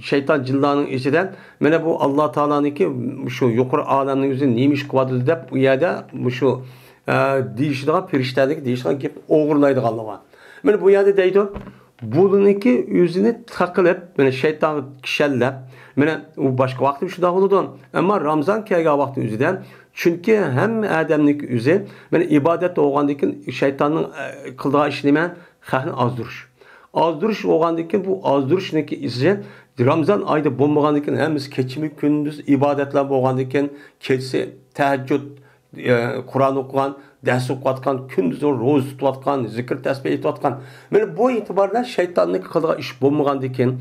shayton jinlarning ichidan mana bu Alloh taolaniki shu yuqori olamning o'zi nemish qiladi deb u yerda shu deyishdigan firishtalik deyishgan gap o'g'irlaydiganlar bor. Mana bu yerda deydi, buniki o'zini taqilib, mana shayton kishallab, mana u boshqa vaqtda shunday bo'ladi. Ammo Ramazon kelgan vaqtning o'zidan chunki hamma odamning o'zi mana ibodat bo'lgandan keyin shaytonning qildigan ishi nima? Xalqni ozdirish. Azdırış olgandan keyin bu azdırishniki ise Ramazon oyida bo'lmagandan keyin hammasi kechimi kunduz ibodatlar bo'lgandan keyin kechsi tahajjud Qur'on o'qigan, dars o'qiyotgan, kunduz ro'za tutayotgan, zikr tasbih etayotgan. Mana bu e'tibordan shaytonning qilgan ish bo'lmagandan keyin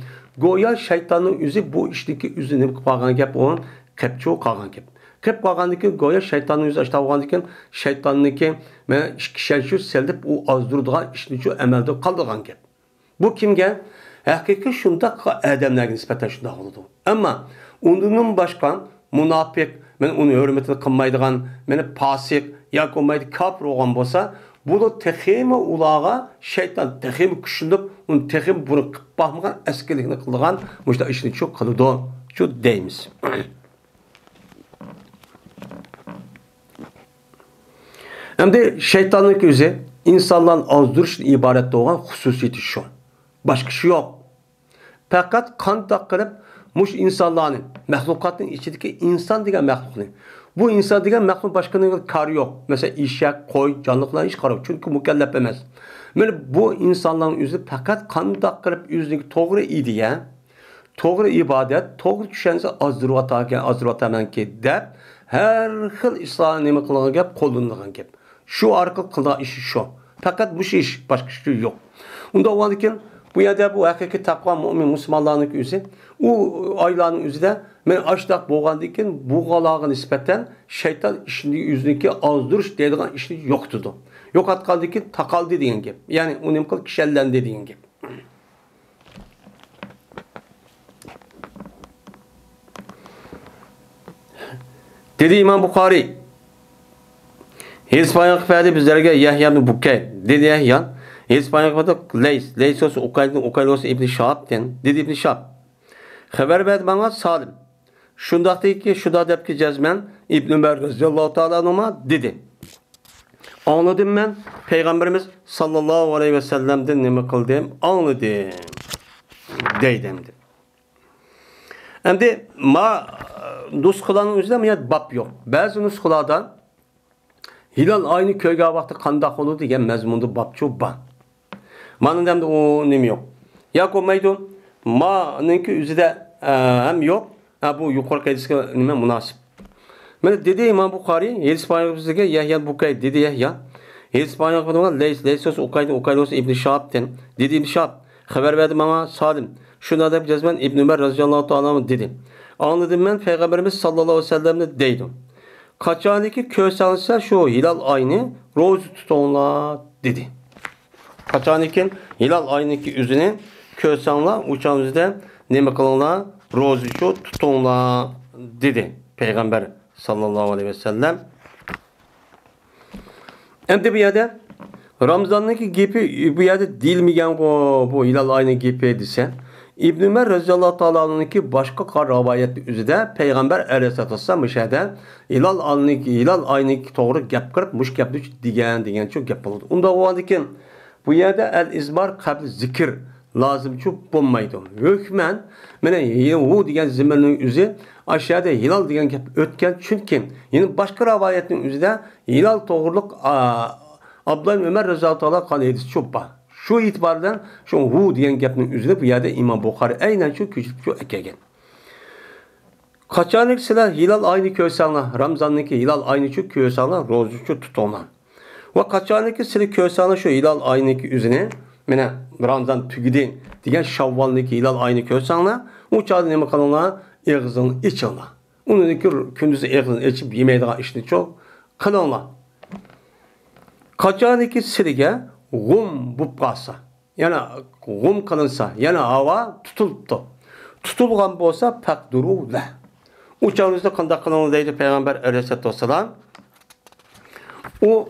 go'yo shaytonning o'zi bu ishniki o'zini qilib qolgan gap o'n qilib qolgan gap. Qilib qolgandan keyin go'yo shaytonning o'zi ashta bo'lgandan keyin shaytonniki mana ishki shu seldib u azdiradigan ishni shu amalda qoldirgan gap. Bu kimga? Haqiqiy shundaq odamlarga nisbatan shunday bo'ladi. Ammo undan boshqa munofiq, men uni hurmatini qilmaydigan, meni fosiq yoki bo'lmaydi kofir bo'lgan bo'lsa, bu texim ularga shayton texim kuchlanib, uni texim buni qilib boqmagan askilikni qilgan, mushta ishni shu qiladi. Shu deymiz. Endi shaytonning o'zi insonlarni ozdirishdan iborat bo'lgan xususiyati shu. Başka şey yok. Fakat qandoq qilib mush insonlarning mahluqotning ichidagi inson degan mahluqni bu inson degan mahluq boshqaning kari yo'q. Mesela eshak, qo'y, jonliqlar hech qarab chunki mukallaf emas. Mana bu insonlarning o'zi faqat qandoq qilib o'zining to'g'ri ideya, to'g'ri ibodat, to'g'ri tushunsa ozdiratamanki deb har xil islom nima qilgan gap qo'llanilgan gap. Shu orqali qilgan ishi shu. Fakat bu ish boshqa ish yo'q. Unda o'g'andan keyin Bu yerde bu hakiki takva mümin Müslümanların yüzü. O ayların yüzü de men açlaq bolğandikin bu qalağa nispeten şeytan işini yüzündeki azdırış deyilgan işini yoktudu. Yok atqandikin takaldı deyen gep. Yani o nimqil kişellendi deyen gep. Dedi İmam Bukhari. Hispanya kıfaydı bizlerge Yahya ibn Bukay. Dedi Yahya. Hispanya kıfaydı Leys olsa Ukayl olsa İbn Şahab den. Dedi İbn Şahab. Haber verdi bana Salim. Şundaqdı ki şunda dep ki cezmen İbn Ömer radıyallahu ta'ala anhuma dedi. Anladım ben Peygamberimiz sallallahu aleyhi ve sellem'den neme kıldım anladım. Deydimdi. Endi ma nuskhalarning o'zida men bab yo'q. Ba'zi nuskhalardan hilal ayni ko'ygan vaqtda qanday bo'ladi degan mazmunda babcha bor. Mana endi o nima yo'q. Yo'q olmaydi. Ma'ninki o'zida ham yo'q. Bu yuqorgi hadisga nima munosib. Mana dedi İmam Buxoriy, Hispaniyaga Yahya Bukay dedi Yahya. Hispaniyaga Leys Ukaydos İbn Şahab'den dedi İbn Şahab. Haber verdi bana Salim. Şuna da cezben İbn Ömer radıyallahu ta'ala dedi. Anladım ben Peygamberimiz sallallahu aleyhi ve sellem'de deydim. Kaçaniki kösansa şu hilal ayını rozu tutonla dedi. Kaçanikin hilal ayınki üzüne kösanla uçan üzde neme kılınla rozu şu tutonla dedi. Peygamber sallallahu aleyhi ve sellem. Hem de bir yerde Ramazan'daki gibi bu yerde dilmeyen bu hilal ayını gibi dese İbn Ömer radıyallahu ta'ala'nınki başka kar rivayeti üzerinde Peygamber aleyhissalatu vesselam müşahede hilal ayınki doğru gap kırıp muş gap diyen çok gap oldu. Onda o andikin bu yerde el izbar kabl zikir lazım çok bulmaydı. Hükmen mene o diyen zimmenin üzeri aşağıda hilal diyen gap ötken çünkü yine başka rivayetin üzerinde hilal doğruluk Abdullah Ömer radıyallahu ta'ala kanıydı çok var. Şu itibardan şu hu diyen gapning üzerine bu yerde İmam Bukhari aynen şu küçük şu ekegen. Kaçanlık sizler hilal aynı kösanla Ramazan'daki hilal aynı şu kösanla rozucu tutonla. Ve kaçanlık sizler kösanla şu hilal aynı üzerine mene Ramazan tügüdü diyen Şavval'daki hilal aynı kösanla uçağı neme kanonla ağzının içinla. Onundaki kündüzü ağzını içip yemeğe daha işini çok kanonla. Kaçanlık sizlerge gum bupqasa. Yani gum kılınsa, yani hava tutuldu. Tutulgan bolsa takduru la. Uçağınızda kanda kılınır deydi Peygamber aleyhissalatu vesselam. O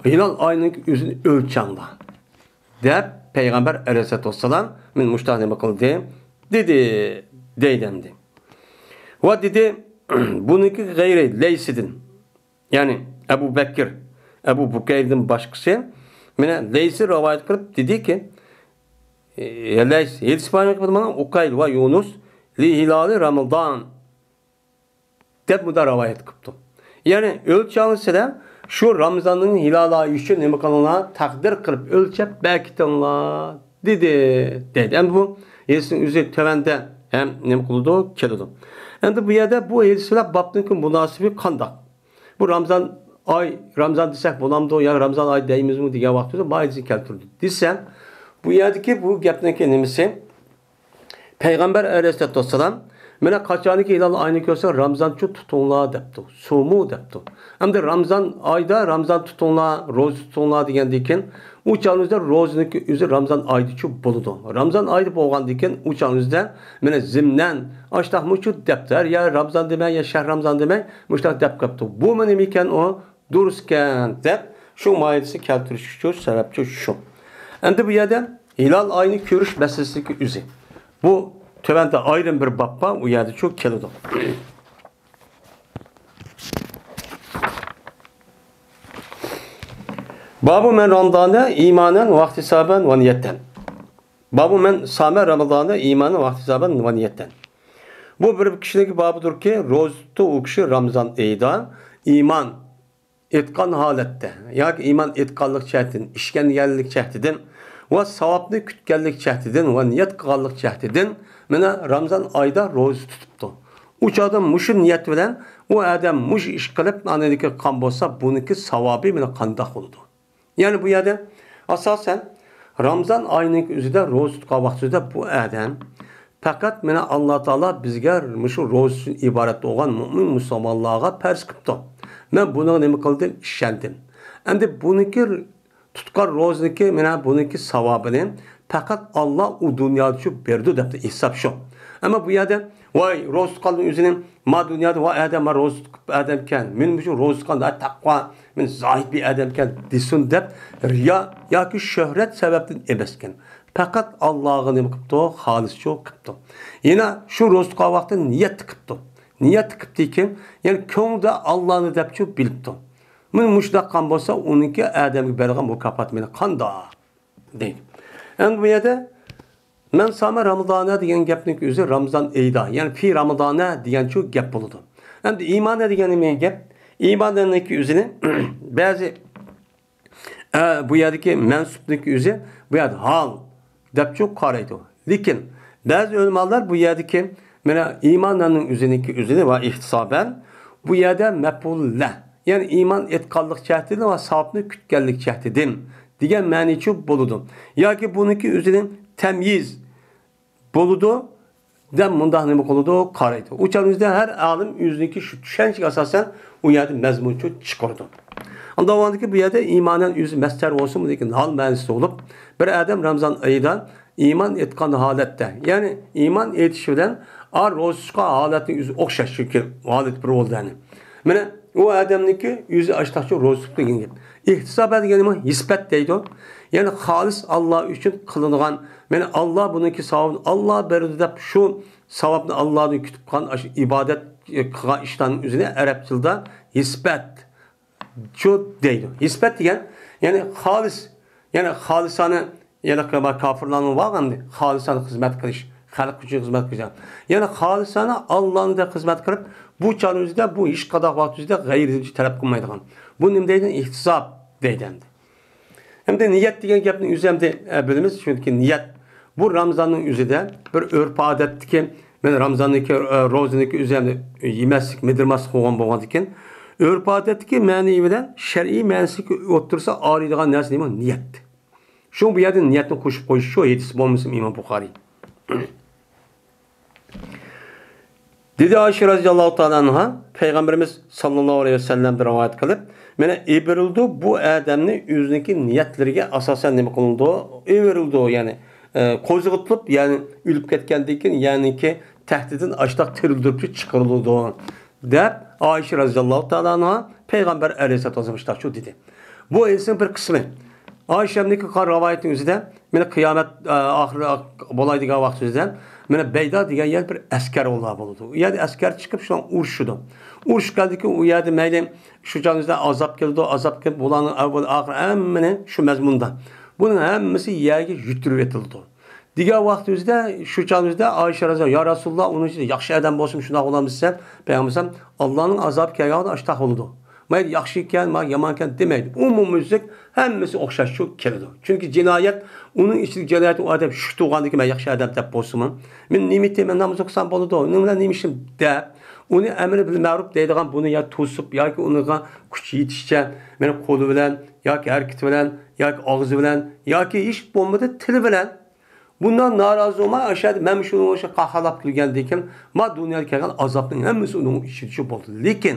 hilal ayının yüzünü ölçanla. Deyip Peygamber aleyhissalatu vesselam min muştahine kıldı. Dedi, deydemdi. Ve dedi, bununki gayri leysidin. Yani Ebu Bukayr'ın başkası mene Leys'i rivayet kılıp dedi ki Leys İspanya'ya bana Ukayl ve Yunus li hilali Ramazan dep bu da rivayet kıptı. Yani ölçanlısı da şu Ramazan'ın hilali için neme kanına takdir kılıp ölçep belki tanla dedi. Yani bu Yesin üzeri tövende hem neme kıldı keludi. Yani bu yerde bu Yesin'e babdınki münasibi kandak. Bu Ramazan desek bulamdı ya Ramazan ay deyimiz mi diye vaxtında bayızı keltirdi. Desem bu yerdeki bu gapniki nimisi Peygamber aleyhissalatu vesselam mene kaçaniki hilal aynı görse Ramazan çok tutunla depti. Sumu depti. Hem de Ramazan ayda Ramazan tutunla, roz tutunla diyen diken uçağınızda rozunki üzeri Ramazan aydı çok buludu. Ramazan aydı boğan diken uçağınızda mene zimnen açtaq muşu depter ya Ramazan demek ya şehr Ramazan demek muştaq dep kaptı. Bu menem iken o durusken dep şu mayedisi keltiriş şu sebepçi şu. Endi bu yerden hilal aynı görüş meselesi üzeri. Bu tövende ayrı bir babba o yerde çok kelidi. Babu men Ramazan'da imanen ve ihtisaben ve niyetten. Babu men same Ramazan'da imanen ve ihtisaben ve niyetten. Bu bir kişideki babıdır ki roztu o kişi Ramazan eyda iman etkan halette. Yani iman etkanlık çehdin, işkengellik çehdidin ve savaplı kütkenlik çehdidin ve niyet kıgallık çehdidin. Mene Ramazan ayda roz tutuptu. Uç adam muşun niyet bilen o adam muş iş kılıp anedeki kan bolsa bununki savabı mene kandak oldu. Yani bu yerde asasen Ramazan ayının üzerinde roz tutkan vaxtında bu adam fakat mene Allah Taala bizge şu roz ibaret olan mümin Müslümanlığa pers kıptı. Ben buna ne kıldım? İşendim. Endi buniki tutkan rozniki mene buniki savabını fakat Allah o dünyada şu berdi depti hesap şu. Ama bu yerde vay roz tutkanın üzerine ma dünyada vay adam var roz adamken men şu roz tutkan da takva men zahid bir adamken desin dep riya yoki şöhret sebepten emesken. Fakat Allah'ın ne kıptı? Halis şu kıptı. Yine şu roz tutkan vakti niyet kıptı. Niyet kıptı ki yani köngde Allah'ını dep şu bilipti. Men muşdaqan bolsa onunki adamga bergan mukofot meni qanda deydi. Endi bu yerda men sama Ramazana degan gapning o'zi Ramazon oyida, ya'ni fi Ramazana degan shu gap bo'ladi. Endi iymon degan nima gap? Iymonning o'zini ba'zi bu yerdagi mansubning o'zi bu yerda hal deb shu qaraydi. Lekin ba'zi ulamolar bu yerdagi mana iymonning o'zini va ihtisoban bu yerda maf'ullah yani iman etkallık cəhdidir ama savabını kütkellik cəhdidir. Digen məni çok boludu. Ya ki bununki üzerinin temyiz boludu. Den mundah nemek oludu? Karaydı. Uçağımızda her alim yüzündeki şu düşen şey asasen o yerde mezmun çok çıkardı. Onda o andaki bu yerde imanın yüzü mesler olsun mu diye hal mənisi olup bir adam Ramazan ayıdan iman etkan halette yani iman etişinden ar rozuşka haletin yüzü okşaş çünkü halet bir oldu yani. Mene o adamniki yüzü açtıkça rozuk degan gap. İhtisab deganimi nisbat deydi. Yani halis Allah üçün kılıngan, yani Allah bununki savabını Allah berdi deb şu savabını Allah'ın kütüp kan ibadet kılgan işlerin üzerine Arap tilida nisbat şu deydi. Nisbat degan yani halis yani halisani yani kafirlarning varganda halisani hizmet qilish, xalq uchun hizmet qilish. Yani halisani Allah'ın da hizmet qilib bu çağrımızda bu iş kadar vaktimizde gayri talep kılmaydıgan. Bu nima deydi? İhtisab deydi. Hem de niyet degan gapning üzerinde bilimiz çünkü niyet bu Ramazanның üzerinde bir örf adetki men Ramazan'daki rozaniki üzerinde yemeslik medirmaslik bo'lgan ekan örf adetki ma'ni bilan shar'iy ma'nisiga o'tirsa ariydigan narsa nima? Niyet. Şu bu yerda niyatni qo'shib qo'yish shu hadis bo'lmasa İmam Buxoriy. Dedi Ayşe radıyallahu ta'ala anha, Peygamberimiz sallallahu aleyhi ve sellem bir rivayet kılıp, mene eberildi bu adamning yüzündeki niyetlerine asasen nima qilindi? Eberildi yani qo'zg'itib, yani ülüp ketgandan keyin yani ki tehdidin açtaq tirildirib chiqarildi. Deb Ayşe radıyallahu ta'ala anha Peygamber aleyhissalatu vesselam şu dedi. Bu hadisin bir kısmı. Ayşe'nin rivayetin üzerinde mene kıyamet ahir bolaydigan vaqt üzerinde mene Beyda degan yer bir askar bo'ladi. U yerda askar chiqib shu urushdi. Urush keldiki u yerda mayli shu joningizda azab keldi, azab kelib bularning avval oxir hammani shu mazmunda. Buning hammasi yerga yutirib etildi. Degan vaqt o'zida shu joningizda Ayşe raziyallohu ya Rasululloh uni yaxshi odam bo'lsin shunday bo'lamiz desa, payg'ambar Allohning azob kelganda ashtaq bo'ldi. Mayli yaxshi ekan, yomon ekan demaydi. Umumiylik hammasi o'xshash shu keladi. Chunki jinoyat uning ichidagi jinoyat u odam shu tug'andiki men yaxshi odam deb bo'lsinmi? Men nima deyman, namoz o'qisam bo'ladi. Nima bilan nima ishim deb uni amri bil ma'ruf deydigan buni ya to'sib yoki uniga kuch yetishcha meni qo'li bilan yoki harakati bilan yoki og'zi bilan yoki ish bo'lmadi tili bilan bundan norozi bo'lmay ashad men shuni o'sha qahalab qilgandan keyin ma dunyoga kelgan azobning hammasi uning ichida shu bo'ldi. Lekin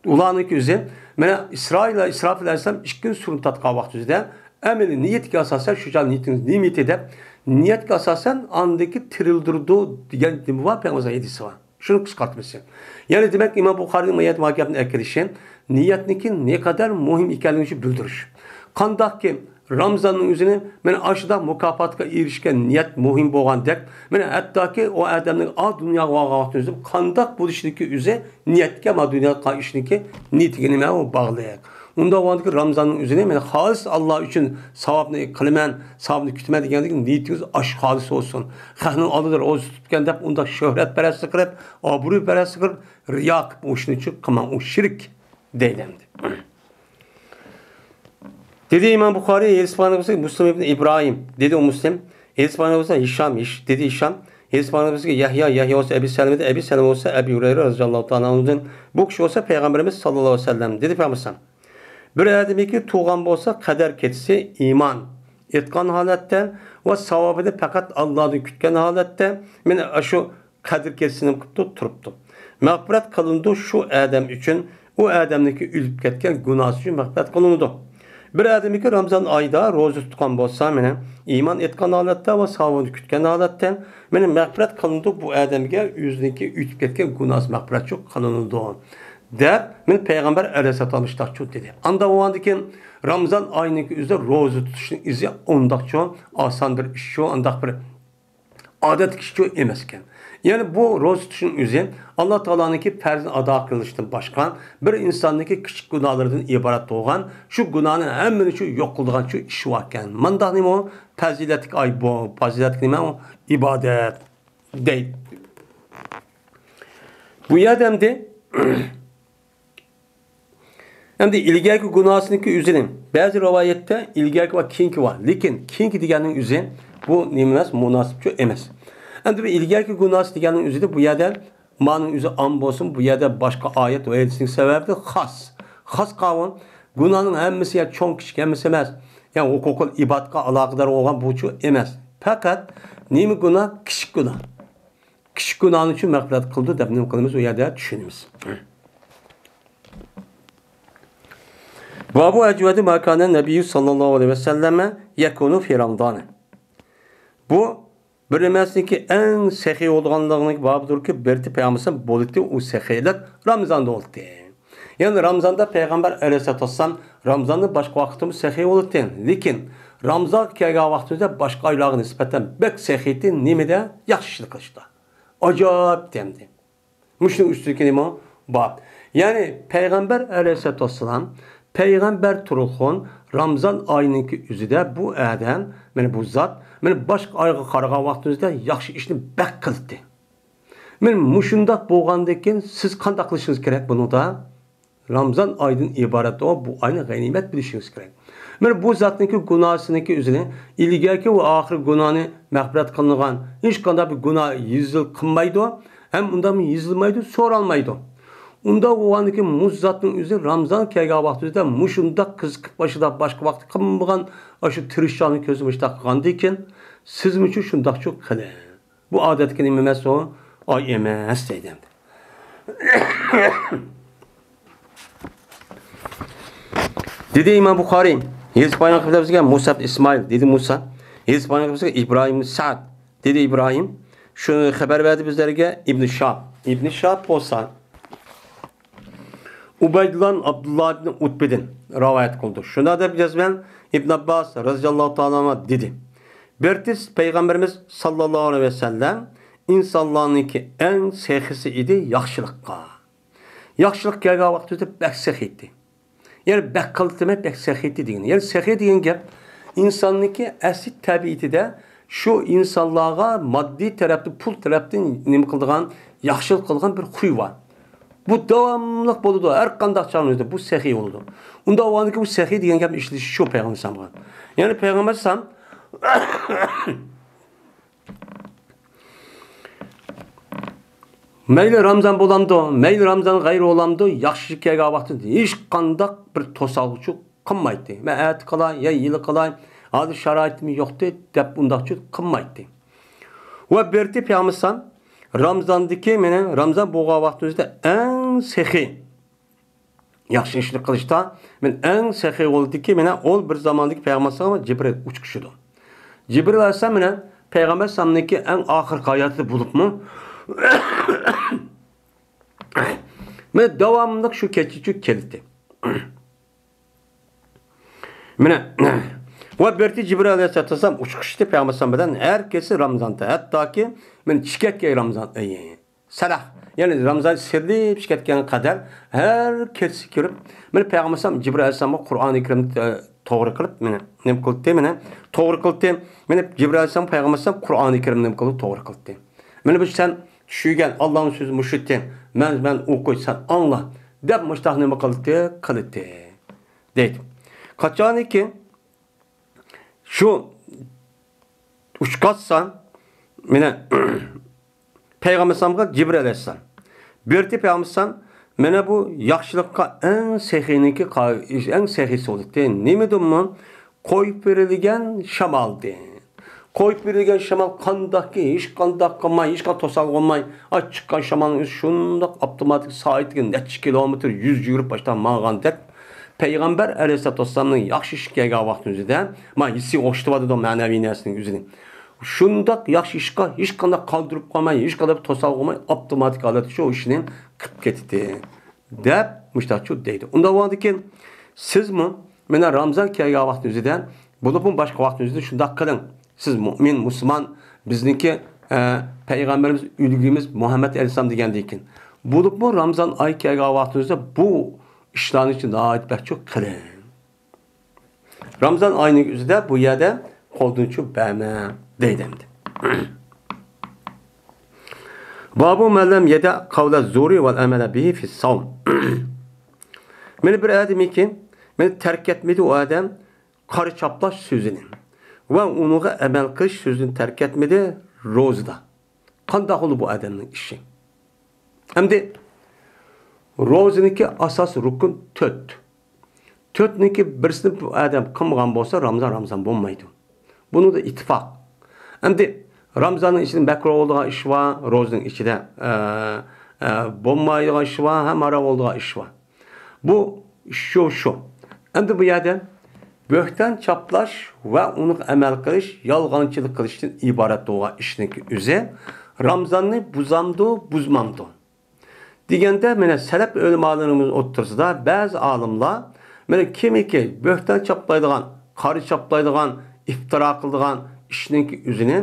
ularning o'zi mana İsrafil alayhisalom 2 kun surun tatgan vaqt o'zida ameli niyatga asosan shu niyatning nimati deb niyatga asosan andagi tirildirdi degan nima var Peygamber hadisi var. Şunu qisqartmışsın. Yani demek İmam Buxorining niyat vakiyatini akirishi niyatniki ne kadar muhim ekanligini bildirish. Qandaqki Ramazanның o'zini men ashida mukofotga erishgan niyat muhim bo'lgandek, men hattoki o odamning a dunyoga vaqt o'zi qandaq bo'lishligi o'zi niyatga ma dunyoga qaytishniki niyatiga nima bog'laydi. Unda o'g'andagi Ramazanның o'zini men xolis Alloh uchun savobni qilaman, savobni kutman degandek niyatingiz xolis bo'lsin. Xahning oldida o'z tutgan deb unda shuhrat parastlik qilib, obro' parastlik qilib, riyo qilib o'shni uchun qilmang, u shirk deydi. Dedi İmam Buxoriy, Elçipanımızda Müslim ibn İbrahim. Dedi o Müslim. Elçipanımızda Hişam iş. Dedi Hişam. Elçipanımızda Yahya olsa Ebi Seleme, Ebi Seleme olsa Ebi Hureyre radıyallahu ta'ala anhu'dan. Bu kişi olsa Peygamberimiz sallallahu aleyhi ve sellem. Dedi Peygamber. Bir adamiki tuğan bolsa qadar ketsa iymon etgan holatda va savobini faqat Allohdan kutgan holatda meni shu qadr ketsini qilib turibdi. Mag'firat qilindi shu odam uchun, u odamniki o'lib ketgan gunohi uchun mag'firat qilindi. Bir adamiki Ramazan oyida ro'za tutgan bo'lsa, meni iymon etgan holatda va savobini kutgan holatda meni mag'firat qilindi, bu odamga o'ziniki o'tib ketgan gunohi mag'firat qilindi. Deb men payg'ambar alayhisalom ishtachu dedi. Anda o'andikin Ramazan oyiniki o'zida ro'za tutishning izi undaqcha oson bir ish shu, undaq bir odat kishi emas ekan. Yani bu ro'za tutishning o'zi Alloh taoloninki farzini ado qilishdan boshqa bir insonniki kichik gunohlardan iborat bo'lgan, shu gunohni hammani shu yo'q qilgan shu ish ekan. Manda nima fazilatli oy bu, fazilatli nima ibodat deydi. Bu yerdamda Hem de ilgaki günahsınınki üzerine. Bazı rivayette ilgaki ve kinki var. Lekin kinki digenin üzerine bu nimez münasipçi emes. Hem de ilgaki günahsı digenin üzerine bu yerde manın üzeri am olsun, bu yerde başka ayet ve hadisinin sebebi de has. Has kavun günahın hemmesi ya çok küçük hemmesi emez. Yani hukukul ibadka alakadar olan bu şu emez. Fakat nimi günah? Küçük günah. Küçük günahın için mağfiret kıldı da bizim kılımız o yerde düşünümüz. Ve bu ecvedi makane Nebi sallallahu aleyhi ve selleme yekunu fi Ramazan. Bu bilinmesindeki en sehi olduğanlığının babıdır ki berti peygamberin bolutu o sehilik Ramazan'da oldu. Yani Ramazan'da peygamber aleyhissalatu vesselam Ramazan'da başka vaktimiz sehi oldu. Lekin Ramazan kelgan vaxtida başka aylarga nispeten bek sehiydi nimede yaxşılık kılıştı. Acayip demdi. Müşün üstündeki nima bab. Yani peygamber aleyhissalatu vesselam Peygamber turulğun Ramazan ayınınki üzüde bu adam, yani bu zat, yani başka ayga qaragan vaqtınızda yaxşı işini bek kıldı. Yani muşundaq bolğandakin siz qandaq qilishiniz kerak bunu da Ramazan ayının ibaret o bu ayını ganimet bilishiniz kerak. Yani bu zatınki günahsınınki üzüne ilgaki ve ahir günahını mağfiret kılıngan hiç qanday bir günah yüzül qılmaydı, hem unda yüzülmaydı, soralmaydı. Unda o andaki muzzatın üzeri Ramazan kelgan vaqtida muşunda qiziqib başida başka vaqt qılmagan aşı tirishchani ko'zi başda qilganda ekan siz uchun shundoq çok qiling. Bu odatga nima emas o ay emas deydi. Dedi İmam Buxoriy, Yezid bayon qilib bizga Musa İsmail dedi Musa, Yezid bayon qilib bizga İbrahim Sa'd dedi İbrahim. Shuni xabar berdi bizlarga İbn Shab. İbn Shab bo'lsa Ubaydullah Abdullah ibn Utbe'den rivayet kıldı. Şuna da bileceğiz ben İbn Abbas radıyallahu ta'ala dedi. Bertis Peygamberimiz sallallahu aleyhi ve sellem insanlarınki en sehisi idi yaxşılıkka. Yaxşılık gelgen vaxtida bek sehiydi. Yani bek kıldı demek bek sehiydi deyin. Yani sehiy deyin gap insanınki asli tabiiti de şu insanlığa maddi tarafta pul tarafta nima kıldıgan yaxşılık kılgan bir huy var. Bu devamlılık boludu. Her qandaq çağınızda bu sehiy oldu. Unda o andaki bu sehiy degan gap işletiş şu Peygamber sallallahu. Yani Peygamber sallallahu Meyli Ramazan bolamdı, meyli Ramazan gayrı olamdı, yaxşı kelgan vaqtida hech qandaq bir to'sag'uchi qilmaydi. Men ayt qilay, ya yili qilay, hozir sharoitim yo'qdi deb undaqchi qilmaydi. Va berdi Peygamber sallallahu Ramazandaki meni Ramazan bo'lgan vaqtimizda eng sehiy yaxshi ishlik qilishda men eng sehiy bo'ldiki meni ol bir zamondagi payg'ambar sallallohu Jibril 3 kishidir. Jibril alayhisalom meni payg'ambar sallallohu eng oxirgi hayotida bo'libmi? Men davomli shu kechichu keldi. Meni va berdi Jibril alayhisalom 3 kishida payg'ambar sallallohu bilan herkesi Ramazonda hattoki men chiqatgan Ramazon salah yani Ramazon sirli chiqatgan qadar her kelsi kirib men payg'ambar sallallohu Jibril alayhisalomga Qur'oni Karimni to'g'ri qilib meni nima qildi meni to'g'ri qildi meni Jibril alayhisalom payg'ambar sallallohu Qur'oni Karimni nima qildi to'g'ri qildi meni bu sen tushgan Allohning so'zi mushitdan men o'qiysan angla deb mushtaq nima qildi deydi qachoniki şu uçkatsan mene Peygamber sallallahu Cibril aleyhisselam. Berti Peygamber sallallahu Mana bu yaxshilikqa eng sehiyninki eng sehiysi bo'ldi. Nimadanmi? Qo'yib berilgan shamoldi. Qo'yib berilgan shamol qandaqki, hech qandaq qilmay, hech qanday to'sal olmay, chiqqan shamolning shundoq avtomatik soatiga necha kilometr yuz yurib boshdan mangandek Payg'ambar alayhisolatu vassalamning yaxshi ish kelgan vaqtida, men hissi o'shtiradi ma'naviy narsaning o'zini. Shundoq yaxshi ishqa hech qanday qoldirib qolmay, hech qanday to'sal olmay, avtomatik holatda shu ishni qilib ketdi. Deb mushtaqchu deydi. Unda bo'lgandan sizmi mana Ramazon kelgan vaqtingizda, bo'lib boshqa vaqtingizda shundoq qiling. Siz mu'min, musulmon, bizniki payg'ambarimiz, ulugimiz Muhammad alayhisalom degandan keyin. Bo'lib Ramazon oyi kelgan vaqtingizda bu ishlarni uchun nihoyat baxtli qiling. Ramazon oyining o'zida bu yerda qo'ldan berma deydi. Babu ma'lam yada qavla zuri val amala bihi fi savm. Meni bir adamiki, meni terk etmedi o adam qarı çaplaş sözünü. Ve onuğa amel qilish sözünü terk etmedi ro'zada. Qanday bo'ldi bu adamning ishi? Hamda ro'ziniki asos rukun 4. 4niki birisini bu adam qilmagan bo'lsa Ramazon bo'lmaydi. Buni da ittifoq. Hamda Ramazonning ichida makruh bo'lgan ish va ro'zining ichida bo'lmaydigan ish va ham harom bo'lgan ish va. Bu şu. Endi bu yerda bo'htan chaplash va uni amal qilish, yolg'onchilik qilishdan iborat bo'lgan ishning o'zi Ramazonni buzamdi, buzmamdi. Deganda mana salaf ulamolarimiz o'rtasida ba'zi olimlar mana kimiki bo'htan chaplaydigan, qari chaplaydigan, iftiro qiladigan ishning o'zini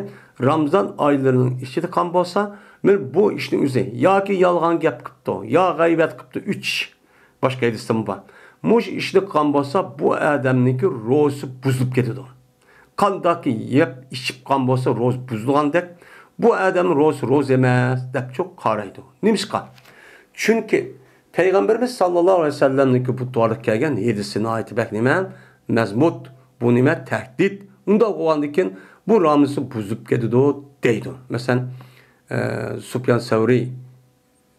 Ramazon oylarining ichida qan bo'lsa, men bu ishning o'zi yoki yolg'on gap qilibdi, yo g'aybat qilibdi 3 başka edistim var. Muş işlik kan bolsa bu adamniki ro'zi buzulib ketadi. Qandaki yeb içip kan bolsa ro'zi buzulgandek bu adam ro'z emas deb çok qaraydi. Nimishqa? Chunki Peygamberimiz sallallohu alayhi vasallamniki bu to'g'ri kelgan hadisini aytib nima? Mazmut, bu nima tahdid. Unda bo'lgandan bu Ramazon buzulib ketadi deydi. Masalan, Sufyan Savri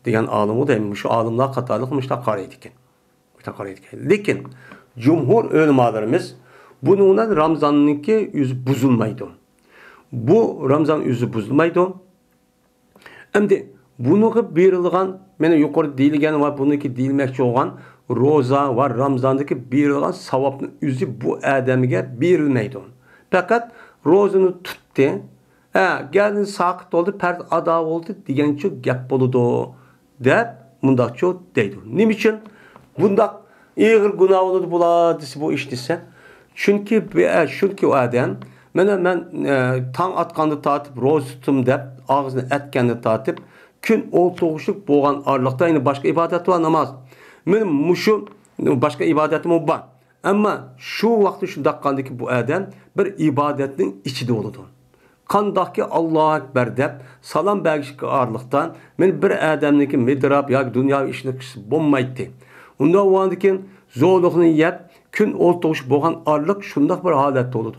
degan olim o da şu olimlar qatorliq mushtaq qaraydi ekan. Lekin jumhur ulamolarimiz buningdan Ramazonniki o'zi buzilmaydi. Bu Ramazon o'zi buzilmaydi. Endi buniga berilgan, mana yuqori deyilgan va buniki deyilmoqchi bo'lgan ro'za va Ramazondagi berilgan savobni o'zi bu odamga berilmaydi. Faqat ro'zani tutdi, geldi saqit oldu, pert ada oldu degancha gap bo'ladi. Deb mundaqçı deydi. Nim için? Bundaq ağır günah oldu bu iş dese. Çünkü o adam men tan atqandı tatip roz tutum deb ağzını etkendi tatip gün oltoğuşluk boğan arlıqda yine başka ibadet var namaz. Men muşu başka ibadetim o var. Ama şu vakti şu daqqandaki bu adam bir ibadetin içinde oldu. Qandaqki Allahu Ekber deb salam berishga arliqdan men bir adamniki midrab yoki dunyo ishini bo'lmaydi. Unda o'g'andikin zo'liqni yeb kun o'lto'sh bo'lgan arliq shundoq bir holatda bo'ladi.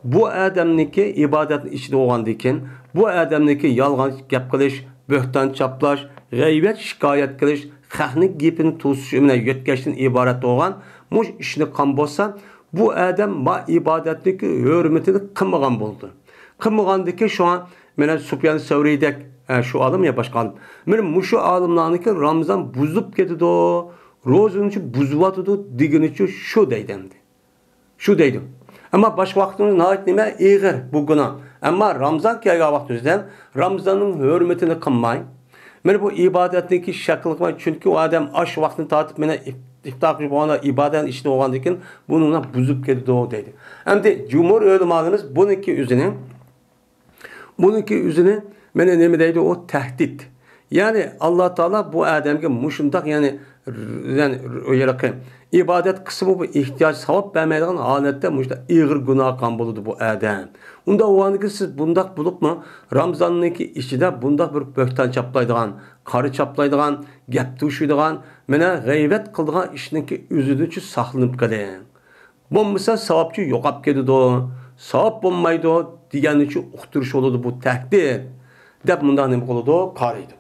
Bu adamniki ibodatning ichida o'g'andikin, bu adamniki yolg'on gap qilish, bo'hton chaplash, g'aybat shikoyat qilish, haqning gapini to'sish bilan yetkazishdan iborat bo'lgan mush ishni qilgan bo'lsa, bu adam ma ibodatniki hurmatini qilmagan bo'ldi. Qılmağandaki şu an mena Sufyan Savri'dek şu alim ya başka alim. Men şu alimlarniki Ramazon buzulib ketadi, ro'zani buzuvatıdı degenicha şu deydi. Şu deydi. Ama başka vaqtında nihayet nima ağır bu günah. Ama Ramazon kelgan vaqtida Ramazonning hurmatini qilmay, men bu ibadetniki shakl qilmay, chunki o adam ash vaqtini tatib mena iftar qilib bo'lgan ibodat ishida bo'lgandan keyin buni buzib ketadi deydi. Endi jumhur ulamolarimiz buniki üzerine mene nemi deydi o tehdit. Yani Allah Teala bu adamge muşundak yani öyle ibadet kısmı bu ihtiyaç savap vermeydiğin halette muşta ağır günah kan buludu bu adam. Unda o andaki siz bundak bulup mu Ramazan'daki işi de bundak bir böhtan çaplaydıgan, karı çaplaydıgan, gap tuşuyduğan, mene gıybet kıldığan işindeki üzüdücü saklanıp kalın. Bu mesela savapçı yokap kedidi o. Savap bo'lmaydi degani uchun uqtirish bo'ladi bu tahdid deb bundan nima qiladi qaraydi.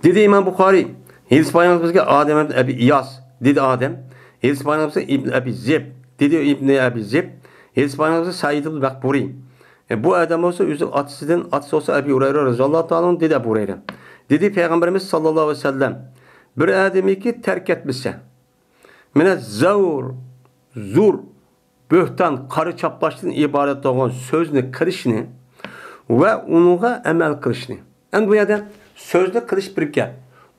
Dedi İmam Bukhari, hadis paygamberimizge Adem ibn Ebi İyas dedi Adem. Hadis paygamberimize İbn Ebi Zib dedi İbn Ebi Zib. Hadis paygamberimize Said ibn Bakburi. Bu adam olsa üzü atısı olsa Ebu Hureyre radıyallahu ta'ala dedi Ebu Hureyre. Dedi Peygamberimiz sallallahu aleyhi ve sellem bir ademi ki terk etmişse mine zur böhtan karı çaplaştığın ibaret olan sözünü kırışını ve onuğa emel kılışını. Yani bu adam sözde kılış bir gap.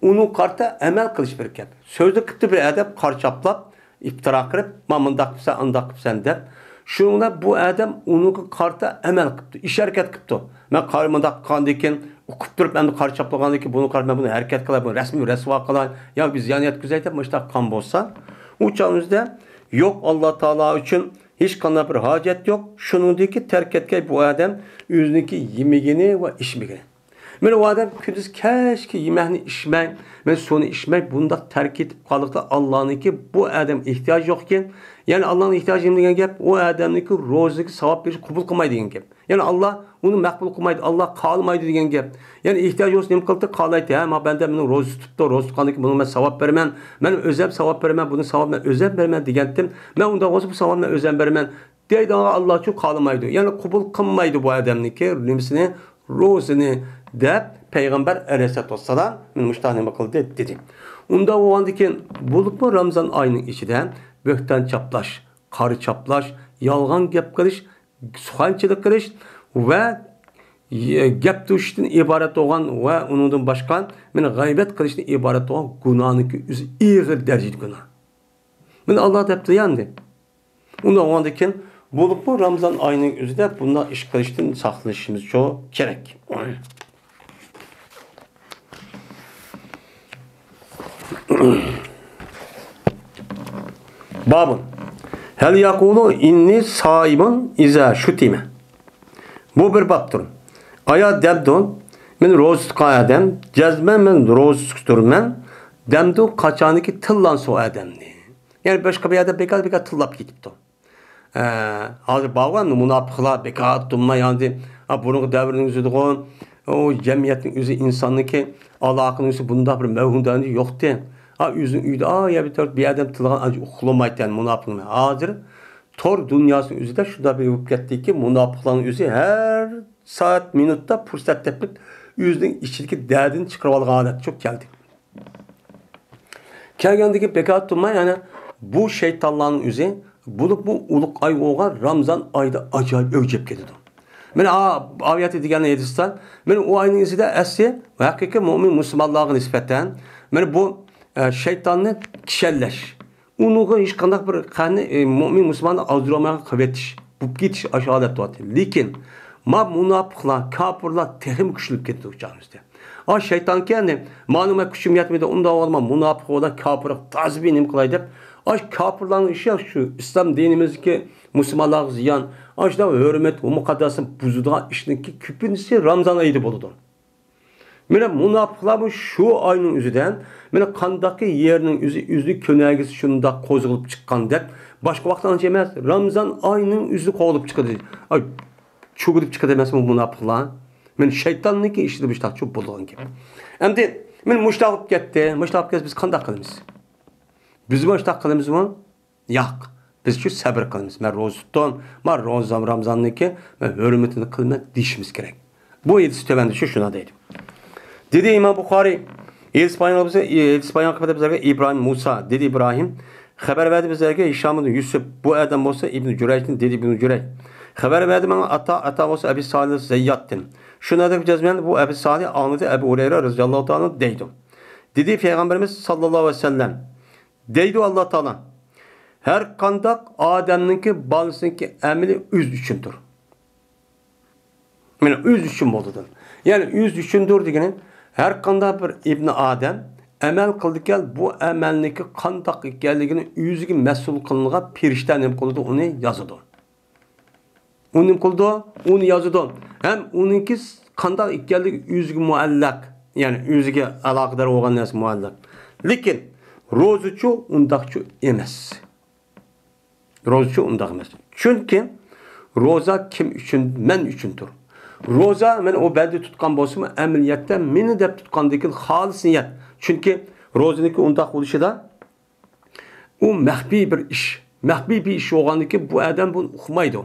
Onu karta emel kılış bir gap. Sözde kıptı bir adam karı çaplap iftira kırıp mamındak kıpsa andak kıpsan der. Şununla bu adam onu karta emel kıptı. İş hareket kıptı. Ben karımındak kandıyken okup durup ben de karı çaplagandaki bunu karım ben bunu hareket kılay, bunu resmi resva kılay. Ya biz yaniyet güzel de müştak kan bolsa. Uçağımızda yok Allah Teala için hiç kanına bir hacet yok. Şunundaki terk etken bu adam yüzündeki yemeğini ve içmeğini. Ben o adam kündüz keşke yemeğini içmek, ben sonu içmek bunda terk edip kalıkta Allah'ın ki bu adam ihtiyaç yokken yani Allah'ın ihtiyacı degen gap o adamniki rozdaki savap bir kubul kılmaydı degen gap. Yani Allah onu makbul kılmaydı, Allah kalmaydı degen gap. Yani ihtiyaç olsa nem kılıp kalaydı ama ben de bunu roz tuttu, roz tutkandı bunu ben savap vermem. Ben özel savap vermem, bunu savap ben özel vermem degendim. Ben onda olsa bu savap ben özel vermem. Deydi Allah için kalmaydı. Yani kubul kılmaydı bu adamniki nimsini, rozunu de Peygamber Aleyhisselatü Vesselam müştahane bakıldı dedi. Onda o andaki bulup mu Ramazan ayının içinden böhten çaplaş, karı çaplaş, yalgan gap kılış, suhalçılık kılış ve gap tuştan ibaret olan ve onundan başka gaybet kılıştan ibaret olan günahın ki ağır derecede günah. Ben Allah depti yandı. Onda o andaki bulup mu Ramazan ayının üzerinde bunda iş kılıştan saklaşımız çok gerek. Babun. Hel yakulu inni saibun iza şutime. Bu bir babdır. Aya debdun men roz tutkan adam cezmen men roz tuturmen demdu kaçaniki tıllan so adamni. Yani başka bir adam bekar tıllap gitipti. Hazır bağlan münafıklar bekar tutma yandı. Bunun devrinin üzüdüğü o cemiyetin üzü insanlık ki Allah'ın üzü bunda bir mevhundanı yoktu. Yüzün üydü. Ya bir adam tılgan acı uklamaydı münafıklar. Hazır tor dünyasının üzü de şurada bir hükümetti ki münafıkların üzü her saat minutta fırsat tepip yüzünün içindeki derdini çıkarıp algan adet çok geldi. Kelgendeki bekat tutma yani bu şeytanların üzü bulup bu uluk ay oğa Ramazan ayda acayip övcep geldi. Ben ayet edilen Edistan, ben o ayının izi de essi ve hakiki mümin Müslümanlığa nispeten, ben bu şeytanını kişelleş. Onu hiç kandak bir kanı mümin Müslümanı azdıramaya kuvvetiş. Bu gidiş aşağıda tuatı. Lakin ma münafıklar, kafirler tehim küçülüp gitti uçağımızda. Şeytan kendi maluma küçüm yetmedi. Onda olma münafık ola kafir tazbinim kılaydı. Kafirlerin işi şu İslam dinimizdeki Müslümanlar ziyan. Aşağıda hürmet, o mukaddasın buzuda işindeki küpünüsü Ramazan ayıydı buludu. Mene münafıklar şu ayının üzüden, mene kandaki yerinin üzü könegisi şunda kozulup çıkan dek, başka vaktan emez, Ramazan ayının üzü kovulup çıkadı. Çugudup çıkadı emez mi münafıklar? Mene şeytanlık işi de bir şey çok bulduğun gibi. Hem de, mene müştahıp gitti, biz kandak kılımız. Bizim müştahıp kılımız mı? Yok. Biz şu sabır kılımız. Ben roz tuttum, ben Ramazan'daki ve hürmetini kılmak dişimiz gerek. Bu yedisi tövende şuna deydim. Dedi İmam Bukhari, İspanyol kıfede İbrahim Musa, dedi İbrahim, haber verdi bize Hişam'ın Yusuf, bu adam olsa İbn-i Cüreyh'tin, dedi İbn-i Cüreyh. Haber verdi bana ata olsa Ebi Salih Zeyyat'tin. Şuna da cezmen bu Ebi Salih anladı Ebu Hureyre radıyallahu ta'ala deydi. Dedi Peygamberimiz sallallahu aleyhi ve sellem, deydi Allah Teala, her kandak Adem'ninki balısınki emili üz üçündür. Yani üz üçün boldudur. Yani üz üçündür degenin her kandak bir İbn Adem emel kıldı gel bu emelniki kandak geldigini yüzüge mesul kılınığa pirişten kıldı onu yazıdı. Onu kıldı onu yazıdı. Hem onunki kandak geldi yüzüge muallak yani yüzüge alakadar olan nes muallak. Lakin rozuçu undakçu emas. Rozuçu undaq emas. Çünkü roza kim üçün? Men üçündür. Roza men o belde tutkan bolsa ameliyatda meni deb tutgandan xolis niyat. Chunki ro'ziniki undaq bo'lishida u maxfiy bir ish. Maxfiy bir ish bo'lgandan keyin bu odam buni uqmaydi.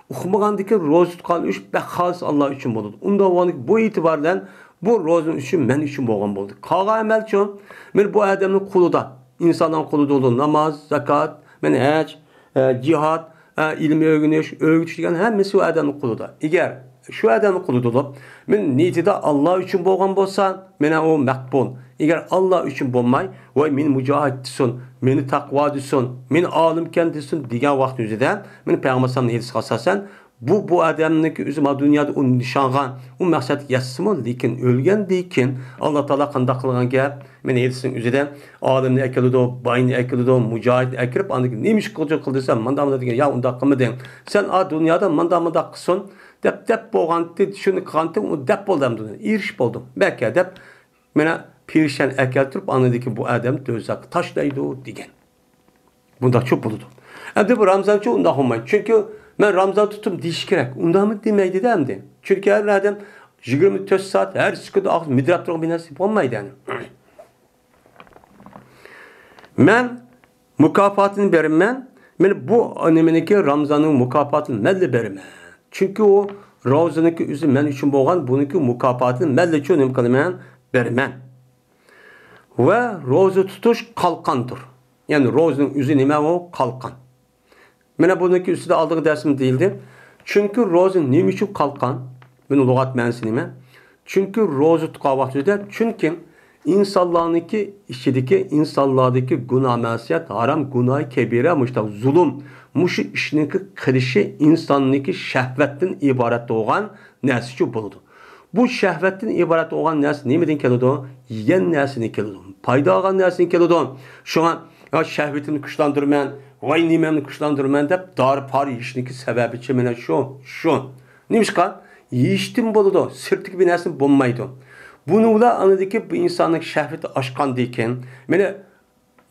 Uqmagandan keyin ro'za tutgan ish xolis Alloh uchun bo'ladi. Unda bu e'tibordan bu ro'zin uchun men uchun bo'lgan bo'ldi. Qolgan amalchi men bu odamning qo'lida, insonning qo'lida olan namoz, zakat, men haj, jihad, ilm o'rgatish degan hammasi u odamning qo'lida. Agar şu adamın qulida olib, men niyatida Allah uchun bo'lgan bo'lsa, mena o maqbul. Agar Allah uchun bo'lmay, voy men mujohid desin, meni taqvo desin, men olim kan desin degan vaqt o'zida, men payg'ambarning hadisiga asosan bu adamniki o'zi dunyoda uni nishongan, u maqsad yetsin, lekin o'lgandan keyin Alloh taolo qanday qilgan gap, men hadisning o'zida olimni akilido, boyni akilido, mujohid akirib, aniq nima ish qildisam, manda degan, ya unda qilmading. Sen dunyoda manda qilsin dep bo'lganda shuni qilganda u dep bo'ldim dedi. Erish bo'ldim. Belki dep mena perişan akeltirib anadiki bu odam do'zax tashlaydi degan. Bunda çok bo'ladi. Endi bu Ramzancha unda olmaydi. Chunki men Ramzan tutum deyish kerak. Undami demaydi-da endi. Chunki har odam 24 soat har sekunda midrab turgan bir narsa bo'lmaydi yani. Men mukofotini beraman. Men bu nimeniki Ramzanning mukofotini menga beraman. Çünkü o ro'ziniki o'zi men uchun bo'lgan, buniki mukofotini men uchun nima qilaman, beraman. Va ro'za tutish qalqondir. Ya'ni ro'zining o'zi nima o? Qalqon. Mana buniki ustida oldingi darsim deyildi. Chunki ro'za nima uchun qalqon? Buni lug'at ma'nosi nima? Chunki ro'za tutgan vaqtida, chunki insonlarniki ichidagi insonlardagi gunoh ma'siyat, harom, gunoh kabira, mushtaq zulm Muşu işiniki qilishi insonniki shahvatdan iborat bo'lgan narsa bo'ladi. Bu shahvatdan iborat bo'lgan narsa nimadan keladi? Yegan narsadan keladi. Paydo olgan narsadan keladi. Shunga shahvatini kuchlantirman, voy nimamni kuchlantirman deb dori pari yeyishniki sababichi mana shu. Nimishqa? Yeyishdan bo'ladi, sirtlik bir narsa bo'lmaydi. Buni ular anadiki bu insonning shahvati oshgandan keyin, mana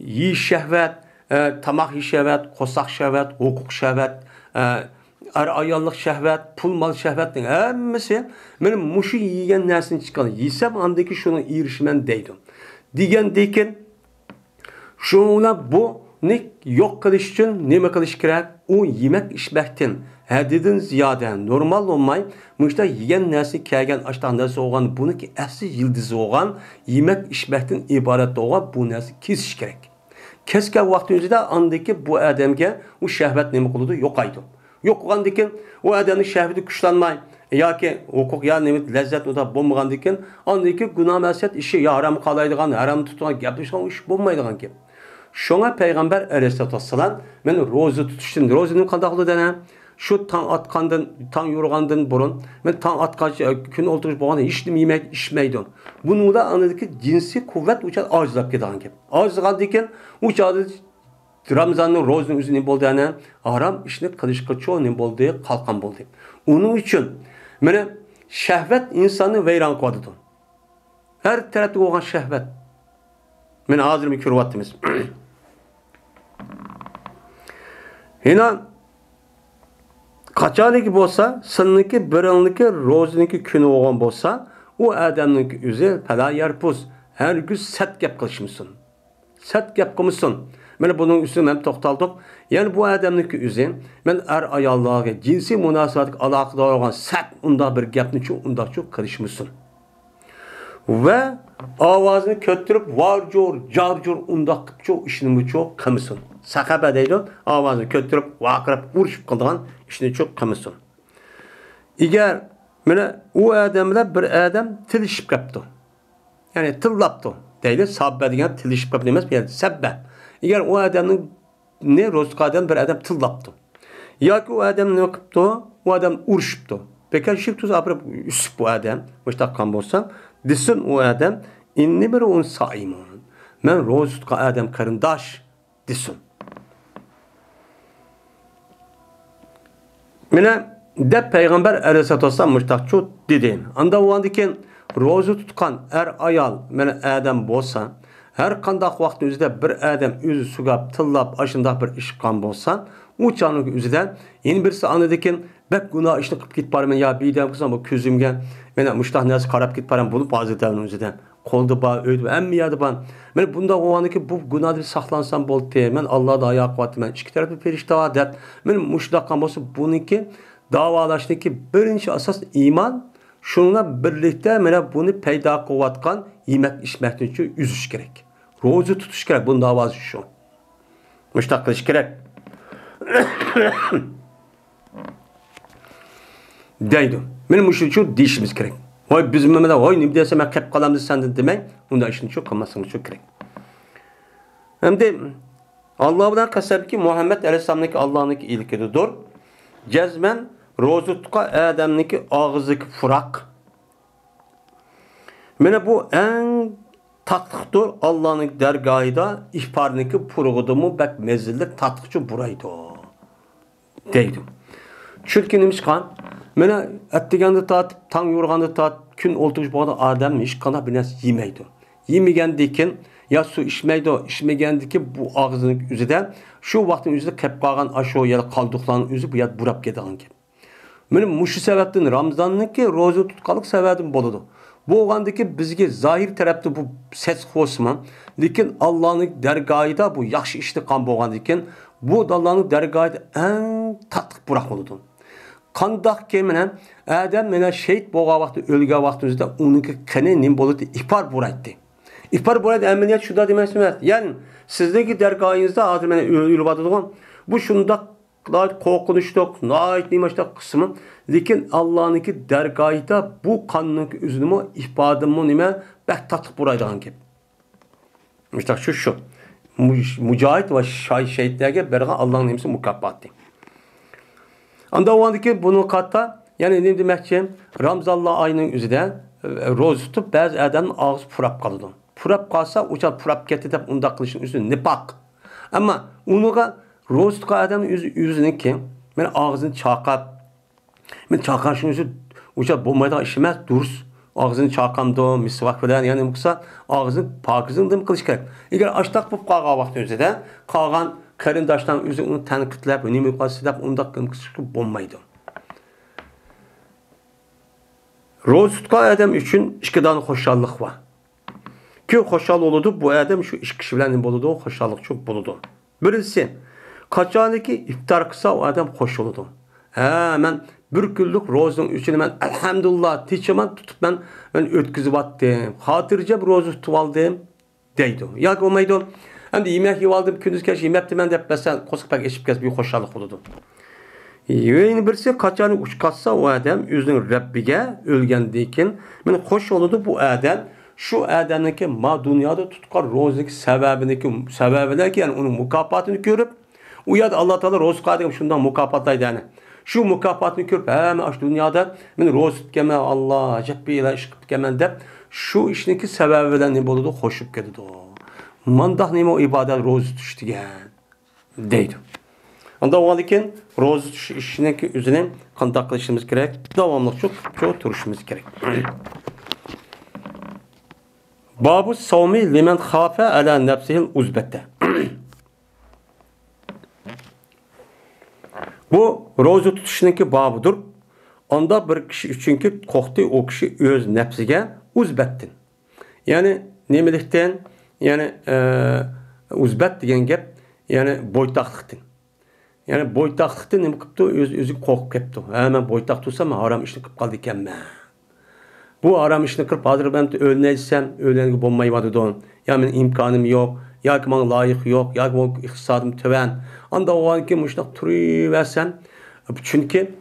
yeyish shahvat tamak şehvet, kosak şehvet, hukuk şehvet, ayollik şehvet, pul mal şehvetning hammasi benim muşu yiyen narsani chiqqan. Yesam andaki shuni erishman deydi. Degandan shuni bu ne yo'q qilish uchun nima qilish kerak? U yemek ishmakdan haddidan ziyoda normal bo'lmay, mushta yegan narsa kelgan ashtan narsa bo'lgan, buniki asli yildizi bo'lgan, yemek ishmakdan iborat bo'lgan bu narsa kesish kerak. Kesken vakti özüde andaki bu adamga o şehvet nemi kılıdı yoqaydı. Yoqqandan o adamın şehveti güçlenmay yoki hukuk ya nemi lezzet o da bo'lmagandan keyin andaki günah ma'siyat işi ya haram qalaydigan, haram tutgan gapirishgan ish bo'lmaydigan gap. Şuna Peygamber Aleyhisselatü Vesselam men ro'za tutishdim. Ro'zani qanday qildi? Şu tang atqandan, tang yurgandan burun men tang atqancha kun o'ltirish bo'lganda hech nima yemak ishmaydi. Buni da anladiki jinsiy quvvat uchun ojizlab ketgan gap. Ojizgandan keyin u chog'da Ramzanning ro'zining o'zi nima bo'ldi? Harom ishni qilishga cho'q nima bo'ldi? Qalqon bo'ldi. Uning uchun mana shahvat insonni vayron qiladi. Har tarafda bo'lgan shahvat. Men hozir mi ko'ryapmiz. Hina qachoniki bo'lsa, sizniki birinliki ro'ziniki kuni bo'lgan bo'lsa, u odamning o'zi pala yarpus, har kun sat gap qilishmisin. Sat gap qilmisin. Mana buning ustiga ham to'xtaldik. Ya'ni bu odamning o'zi men ayollarga jinsiy munosabatga aloqador bo'lgan sat unda bir gapni chu undaqcha qilishmisin. Va ovozini ko'tarib, varjur, jarjur undaq qilib ishni cho'q qilmisin. Saqaba deydi, ovozini ko'tarib, vaqirab, urishib qilgan ishni cho'q qilmisin. Agar mana u odamlar bir odam tilishib qapti. Ya'ni tillabdi. Deydi, sabba degan tilishib qapti emas, bu sabba. Agar u odamning ne ro'zqadan bir odam tillabdi. Yoki u odam nima qilibdi? U odam urishibdi. Bekar shib tuz aprib usib bu odam, mushtaqan bo'lsa, desin u odam inni bir un saimun. Men ro'za tutgan odam qarindosh desin. Mana deb Peygamber Aleyhisselatü Vesselam mushtaqchu dedi. Anda o'g'andiki ro'za tutgan ayol mana odam bo'lsa, har qanday vaqt o'zida bir odam o'zi sugab, tillab, ashundoq bir ish qilgan bo'lsa, u çağının üzüden yeni birisi anladıkken bek günah işini kıp git barmen ya bir dem kızım bu közümge mena muştah nasıl karab git barmen bulup bazı devrin üzüden koldu ba öydü emmi yadı ban men bunda o anki bu günahı saklansam bol te men Allah da ayağı kuvvetli men iki tarafı perişte var dep men muştah kamosu bununki davalaştaki birinci asas iman şununla birlikte mena bunu peyda kuvvetkan yemek içmekten için üzüş gerek rozu tutuş gerek bunun davası şu muştah kılış gerek deydi. Benim işim şu değişimiz gerek. Vay bizim Mehmet'e vay ne bileyse ben kep kalamdı senden demek. Onda işin çok kalmasın çok gerek. Hem de Allah'dan kasab ki Muhammed Aleyhisselam'daki Allah'ındaki ilkidir. Cezmen rozutka Adem'deki ağızlık furak. Mene bu en tatlıktır Allah'ın dergahida ihbarındaki puruğudumu bek mezillik tatlıkçı buraydı. Deydim. Çünkü neymiş kan? Mene ettigende tat, tan yorganda tat, gün oltuğuş bağda Adem iş kana bines yemeydi. Yemegendiyken ya su içmeydi, içmegendiki bu ağzının üzüden şu vaktin üzüde kep kalgan aşağı ya da kaldıklarının üzü bu yad burap gediğin gibi. Benim muşu sebepten Ramazan'ın ki rozu tutkalık sebebim boludu. Bu oğandaki bizge zahir tarafta bu ses kosman, lekin Allah'ın dergahida bu yaxşı işte kan boğandikken bu Allah'ın dergahida en tatlı bırak oludu. Kandak kemine Adem mena şehit boğa vakti ölge vaktimizde onunki kene nim boludu ihbar buraydı. İhbar buraydı emniyet şurada demesi yani sizdeki dergahınızda adı mena ölübadıdığın bu şunda korkunçluk, nait nimeşlik kısmı. Lekin Allah'ınki dergahida bu kanunun üzünümü ihbadımı nime bek tatlı buraydan gibi. İşte şu. Mücahit ve şehitlerge berga Allah'ın nimesi mukafatı. Anda o andaki bunu katta yani ne demek ki Ramazanlı ayının üzerinde roz tutup bazı adamın ağzı purap kaldı. Purap kalsa uçak purap getirip onda kılışın üstüne ne bak. Ama onuga roz tutup adamın yüzüne ki ben ağzını çakap ben çakarşın yüzü uçak bombayda işemez duruz. Ağzını çakamdı, misvak falan yani yoksa ağzını pakizin kılış gerek. Eğer açtak bu kağa vakti üzerinde kağan karindaştan üzü onu tanıkıtlap, önemi kasıdap onda kılışık bombaydı. Roz tutup adam için işkidan hoşallık var. Ki hoşal oludu bu adam şu iş kişilerin boludu o hoşallık çok boludu. Birisi kaçaniki iftar kısa o adam hoş oludu. Hemen bir günlük rozun üçünü ben elhamdülillah tiçemen tutup ben ötküzüp attım. Hatırca bir rozu tutup aldım deydi. Ya olmaydı. Hem de yemek yiyip aldım kündüz keş yemekti ben de mesela kosuk pek eşip kes bir hoşallık oldu. Yeni birisi kaçanı uçkatsa o adam yüzünün Rabbige ölgendiyken ben hoş oldu bu adam şu adamdaki ma dünyada tutkar rozdaki sebebine ki yani onun mukafatını görüp uyad Allah Teala roz kadim şundan mukafatlaydı yani. Şu mukafatını görüp hemen aç dünyada ben roz tutkeme Allah cepbiyle iş tutkeme de şu işindeki sebebinden ne boludu hoşup geldi o. Mandah neyme o ibadet roz tutuştu yani. Deydi. Onda o halde roz işindeki üzerine kantaklaşmamız gerek. Devamlı çok turuşumuz gerek. Babu savmi limen khafe ala nefsihil uzbette. Bu rozu tutuşundaki babudur. Onda bir kişi çünkü korktu o kişi öz nefsige uzbettin. Yani nemelikten yani uzbet degen gap yani boytaklıktın. Yani boytaklıktın neme kıptı özü korkup kepti. Hemen boytak tutsam haram işini kıp kaldı iken bu aram işini kırıp hazır ben ölneysem öğlengi bombayı vardı don. Ya benim imkanım yok. Ya ki bana layık yok. Ya ki bana iktisadım töven. Anda o anki müştak turu versem. Çünkü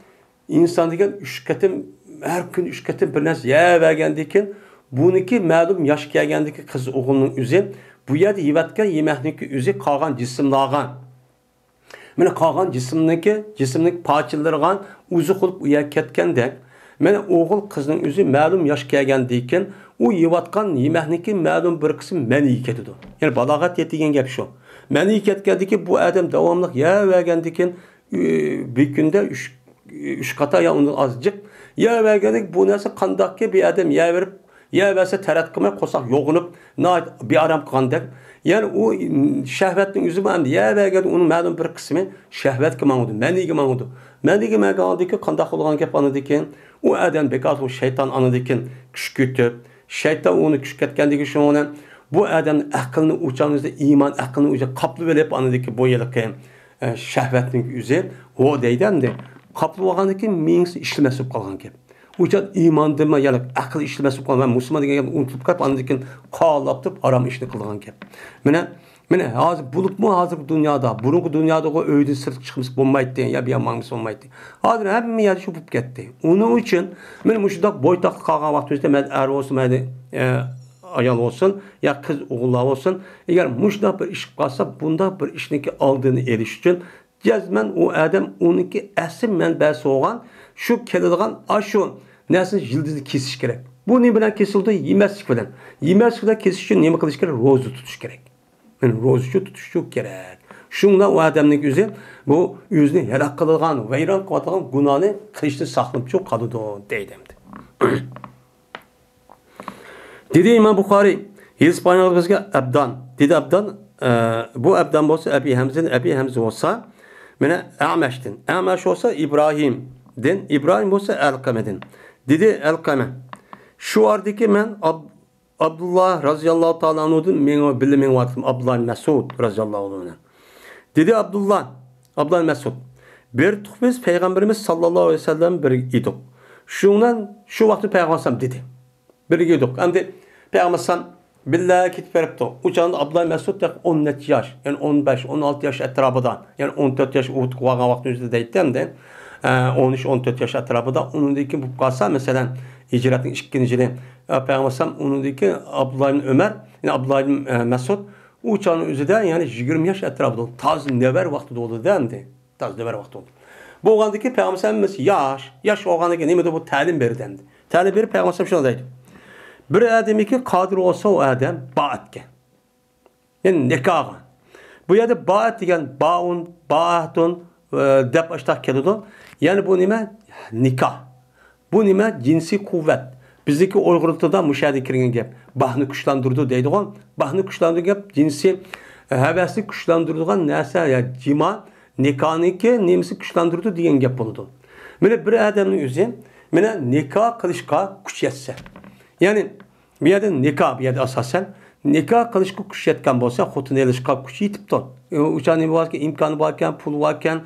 insan deken üşketim her gün üşketim bir nes ya vergendiyken bununki ma'lum yaş gelgendiki kız oğlunun üzü bu yerde yivatken yemekniki üzü kalgan cisimlağan. Mene kalgan cisimlik parçalargan uzu kılıp uya ketkende men oğul kızның özü ma'lum yaş kelgandiyken u yivatkan yemekniki ma'lum bir qism meni ketidi. Yani balag'at yetgan gap shu. Meni ketgandiki bu adam davomli ya vergandikin bir kunda 3 qata ya uni azjiq ya vergandik bu narsa qandaqki bir adam ya verib Ya verse terat kılmay kosak yoğunup bir aram kılgandak. Yani o şehvetin yüzü ben ya vergedi onun ma'lum bir kısmı şehvet kılmanıdı. Menigi manıdı. Menigi manıdı kandak olgan gap anıdıken o adam bekat o şeytan anıdıken küçükütüp şeytan onu küçüketkendiği şu ona bu adamın aklını uçağınızda iman aklını uçak kaplı verip anıdıki bu yılık şehvetin yüzü o deyden de kaplı olgandaki mings işlemesi kalgan gap. Uçan iman deme yani akıl işlemesi kalgan Müslüman degen unutulup kap anıdıkin kağlaptıp haram işini kılgan gap. Mene hazır bulup mu hazır dünyada burunku dünyada o öydü sırt çıkmış bulmaydı ya bir yamanmış olmaydı. Hazır hem yer şu bup gitti. Onun için men muşdak boytak kalgan vaxtımızda men er olsun ayal olsun ya kız oğullar olsun. Eğer muşdak bir iş kalsa bunda bir işinki aldığını eriş için cezmen o adam onunki esim menbesi olan şu kelediğin aşu nesin yıldızı kesiş gerek. Bu ne bilen kesildi? Yemezlik bilen. Yemezlikle kesiş için ne kılış gerek? Rozu tutuş gerek. Yani rozu tutuş çok gerek. Şunla o adamın yüzü bu yüzünü helak kılığın, veyran kılığın günahını kışta saklıp çok kalıdı o deydimdi. Dedi İmam Bukhari, İspanyol bizge abdan. Dedi abdan, bu abdan olsa Ebi Hamze olsa, mene Ameş'tin. Ameş olsa İbrahim'din. İbrahim olsa Elkame'din. Dedi Elkame. Şu ardaki men Abdullah razıyallahu ta'ala anhudun men bilimin vatım Abdullah Mesud razıyallahu anhu. Dedi Abdullah Mesud. Bir biz Peygamberimiz sallallahu aleyhi ve sellem bir idik. Şundan şu vakti Peygamber dedi. Bir idik. Hem de Peygamber billahi kitap veripti. Uçağında Abdullah Mesud da 10 yaş. Yani 15-16 yaş etrafında. Yani 14 yaş Uhud kıvagan vaxtımızda deydim de 13-14 yaş etrafında. Onundaki bu kalsa mesela hicretin 2. yılı Peygamber onundaki Abdullah ibn Ömer yani Abdullah ibn Mesud uçağının üzerinde yani 20 yaş etrafında. Taz never vakti oldu demdi. Taz never vakti oldu. Bu oğandaki Peygamberimiz yaş oğandaki neydi bu talim verdi. Talim verip Peygamber şuna deydi. Bir adamı ki kadir olsa o adam baatke. Yani nikahı. Bu yerde baat degen baatun dep açtak kelidon. Yani bu nime nikah. Bu nime cinsi kuvvet. Bizdeki Uygurlukta müşahede kiringen gap. Bahni kuşlandırdı deydi on. Bahni kuşlandırdı gap cinsi hevesli kuşlandırdıgan nerse ya cima nikahınki nemisi kuşlandırdı diyen gap oldu. Mene bir adamın yüzü mene nikah kılışka kuş yetse. Yani bir yerde nikah bir yerde asasen nikah kılışka kuş yetken bolsa hotun elişka kuş yitip ton. Uçağın varken imkanı varken pul varken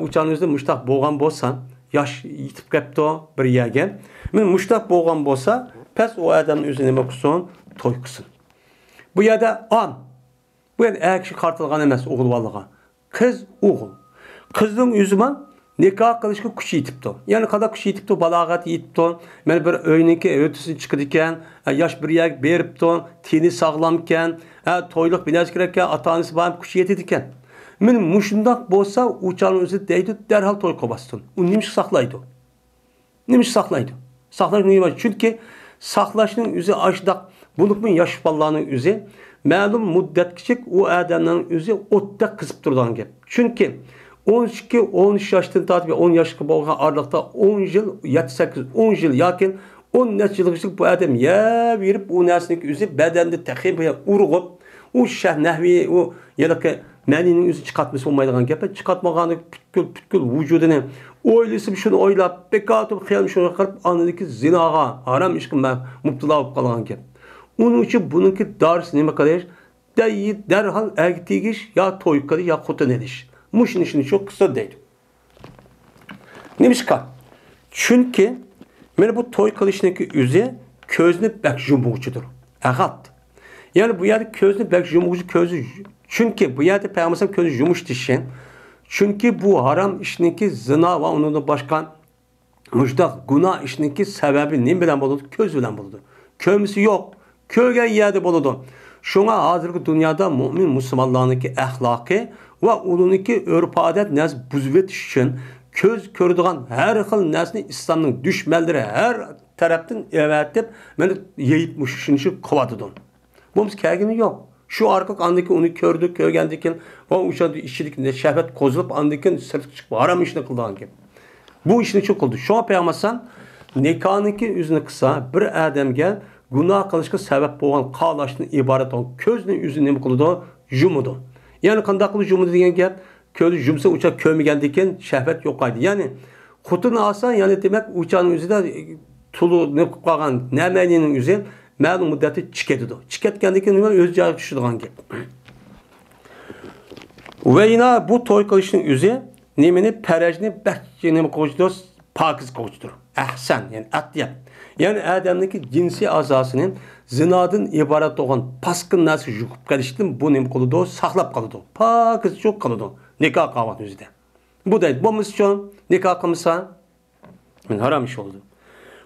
uçağınızda müştak boğan bolsan yaş yitip kapto bir yerge. Men müştak boğan bolsa pes o adamın üzerine bakson toy kısın. Bu yerde bu yerde erkek kartılgan emas oğul vallaha. Kız oğul. Kızın yüzüman nikah kılışka kuş yitipti. Yani kadar kuş yitipti, balagat yitipti. Men bir öyneki ötüsü çıkıdiken, yaş bir yer beripti, tini sağlamken, toyluk bilaz gerekken, ata-anası bana kuş yetidiken. Men muşundak bolsa uçağın üzerinde deydi, derhal toy kobastın. O nimiş saklaydı. Saklaydı. Çünkü saklaşının üzeri açdak, bulukmun yaş ballarının üzeri, ma'lum muddet küçük o adamların üzeri otta kısıp durdan gep. Çünkü 12-13 yaştan tatip 10 yaşlı bolgan aralıkta 10 yıl 7-8-10 yıl yakin 10 yıllık bu adam ya verip o nesnik üzeri bedende tehibiye urgup o nehvi o yadaki meninin üzeri çıkartması olmaydıgan gep. Çıkartmağanı pütkül vücudunu oylasıp şunu oylap bekatıp xiyal şunu qırıp anındaki zinaga haram işkin mubtila olup kalgan gep. Onun için bununki darısı neme kadar derhal ergitigiş ya toykalı ya kotan ediş. Muşun işini çok kısa deydi. Neymiş ka? Çünkü ben bu toy kılışındaki üze közünü bek jumuğucudur. Ağat. Yani bu yerde közünü bek jumuğucu közü. Çünkü bu yerde Peygamber közü jumuş dişen. Çünkü bu haram işindeki zina ve onun da başka müştak günah işindeki sebebi ne bilen bulundu? Köz bilen bulundu. Kömüsü yok. Köge yerde bulundu. Şuna hazırki dünyada mümin Müslümanlarınki ahlakı ve onunki örf adet naz buzvet için köz kördüğün her xil nesni İslam'ın düşmanları her taraftan evetip beni yeyip muşuşun için kovadıdın. Bunun kâgini yok. Şu arka andaki onu kördük, körgendikin ve uçadı işçilikinde şehvet kozulup andikin sırtık çıkıp haram işini kıldığın gibi. Bu işini çok oldu. Şu an Peygamber nikahınki yüzünü kısa bir adamga günah qilishga sabab bo'lgan qalashdan iborat olan ko'zning yüzini nima qiladi? Yumudu. Ya'ni qanday qilib yumudu degan gap, ko'zi yumsa ucha ko'migandan keyin shahvat yo'qaydi. Ya'ni xutini olsa, ya'ni demak uchaning yuzida tulu nima qilib qolgan namanining yuzi ma'lum muddatda chiqadi. Chiqatgandan keyin nima o'z joyiga tushadigan gap. Va yana bu to'y qilishning o'zi nimani parajni bakki nima qo'yishdir? Pakiz qo'yishdir. Ahsan, ya'ni atyab. Yani adamdaki cinsi azasının zinadan ibaret olan paskın nasıl yıkıp geliştim bu neyim kılıdı o saklap kalıdı. Pakiz çok kalıdı. Nikah kavat yüzde. Bu da bu misyon nikah kılmışsa haram iş oldu.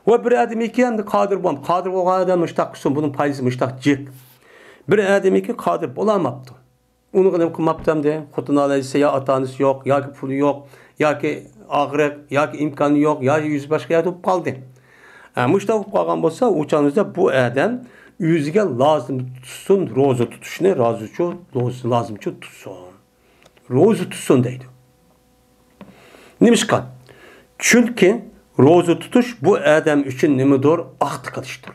Ve bir adam iki hem de kadir bulam. Kadir olan adam müştak kısım bunun paylısı müştak cik. Bir adam iki kadir bulamaptı. Onu kadar kılmaptım de kutunu alaysa ya atanız yok ya ki pulu yok ya ki ağrı ya ki imkanı yok ya ki yüz başka ya da kaldı. Müştak qalğan bolsa, uçanızda bu adam yüzüge lazım tutsun, roza tutuşunu lazım tutsun. Roza tutsun deydi. Nimişkan? Çünkü roza tutuş bu adam için nimidir? Ahd qilishdir.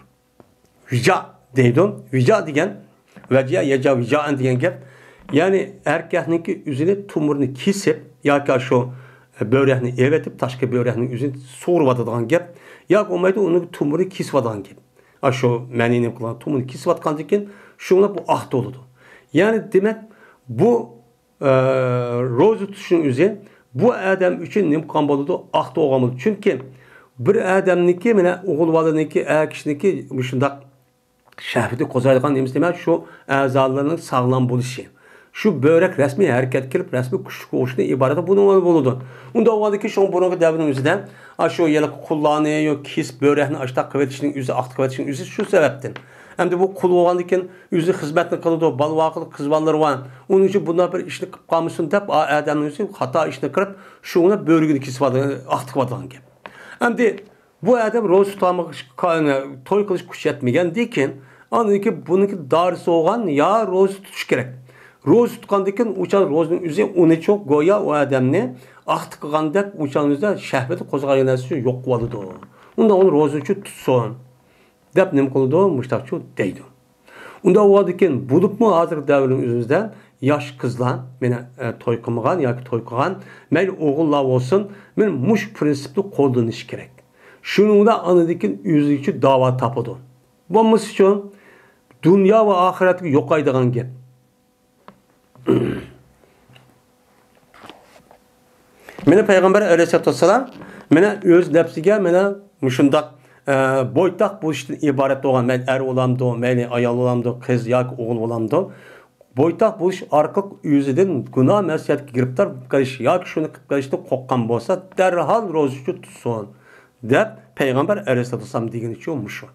Vica deydi. Vica degan, vaciya yaca vicaan degan gap. Yani erkekninki yüzünü tumurunu kesip yoki şu börekni evetip taşka börekning yüzünü so'rib atadigan gap. Ya olmaydı onu tumuru kisvadan gibi. Aşo menini kılan tumuru kisvatkan diken şuna bu ahd oldu. Yani demek bu rozu tutuşun üzerine bu adam için nim kambalıdı ahd olamadı. Çünkü bir adamniki mene oğul validniki kişiniki şundak şahveti kozaydıgan neymiş demek şu azalarının sağlam buluşu. Şu börek resmi hareket kirip resmi kuş koğuşuna ibaret bunun buludu. Unda ovadaki şu burunga devrin yüzüden aşağı yere kullanıyor kis börekni açtak kıvetişinin yüzü aht kıvetişinin yüzü şu sebepten. Hem de bu kul oğandiken yüzü hizmetini kılıdı bal vakılı kızbalları var. Onun için bunlar bir işini kalmışsın deyip adamın yüzü hata işini kırıp şuna börgünü kisvadı aht kıvadılan gibi. Hem de bu adam roz tutamak toy kılıç kuş etmegen deyken anladın ki bununki darısı olan ya roz tutuş gerek. Roz tutqandan uçan rozning o'zi uni çok go'yo o odamni ahd qilgandek uçaningizda shahvati qo'zg'algan narsa yo'q qiladi. Unda uni roz uchun tutsin deb nima qiladi? Mushtaqchu deydi. Unda o'adikan bo'libmi hozir davrning o'zimizda yosh qizlar meni to'y qilmagan yoki to'y qilgan mayli o'g'illar bo'lsin, men mush prinsipni qo'llanish kerak. Shuningda anadikin o'zi uchun da'vo topadi. Bo'lmasa uchun dunyo va oxiratga yo'qaydigan gap. Meni Peygamber Aleyhisselatü Vesselam meni öz nefsiga meni mushundaq boytaq bo'lishdan iborat bo'lgan men er olamdı, meni ayol olamdı, qiz yoki o'g'il olamdı. Boytaq bo'lish orqali o'zidan gunoh masiyatga giribtor qilish yoki shuni qilib qilishni qo'rqqan bo'lsa, darhol ro'za tutsin deb Peygamber Aleyhisselatü Vesselam degani shu.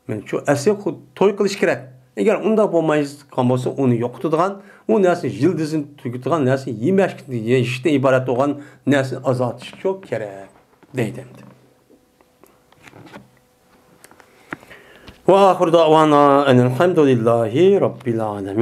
Men shu asli to'y qilish kerak. Eğer unda bo'lmaydigan bo'lsa, uni yo'qotadigan, u narsa yıldızın tugutigan narsa yeyishdan iborat bo'lgan narsani azaltish çok kerak deydi. Ve ahir davana enelhamdülillahi rabbil alamin.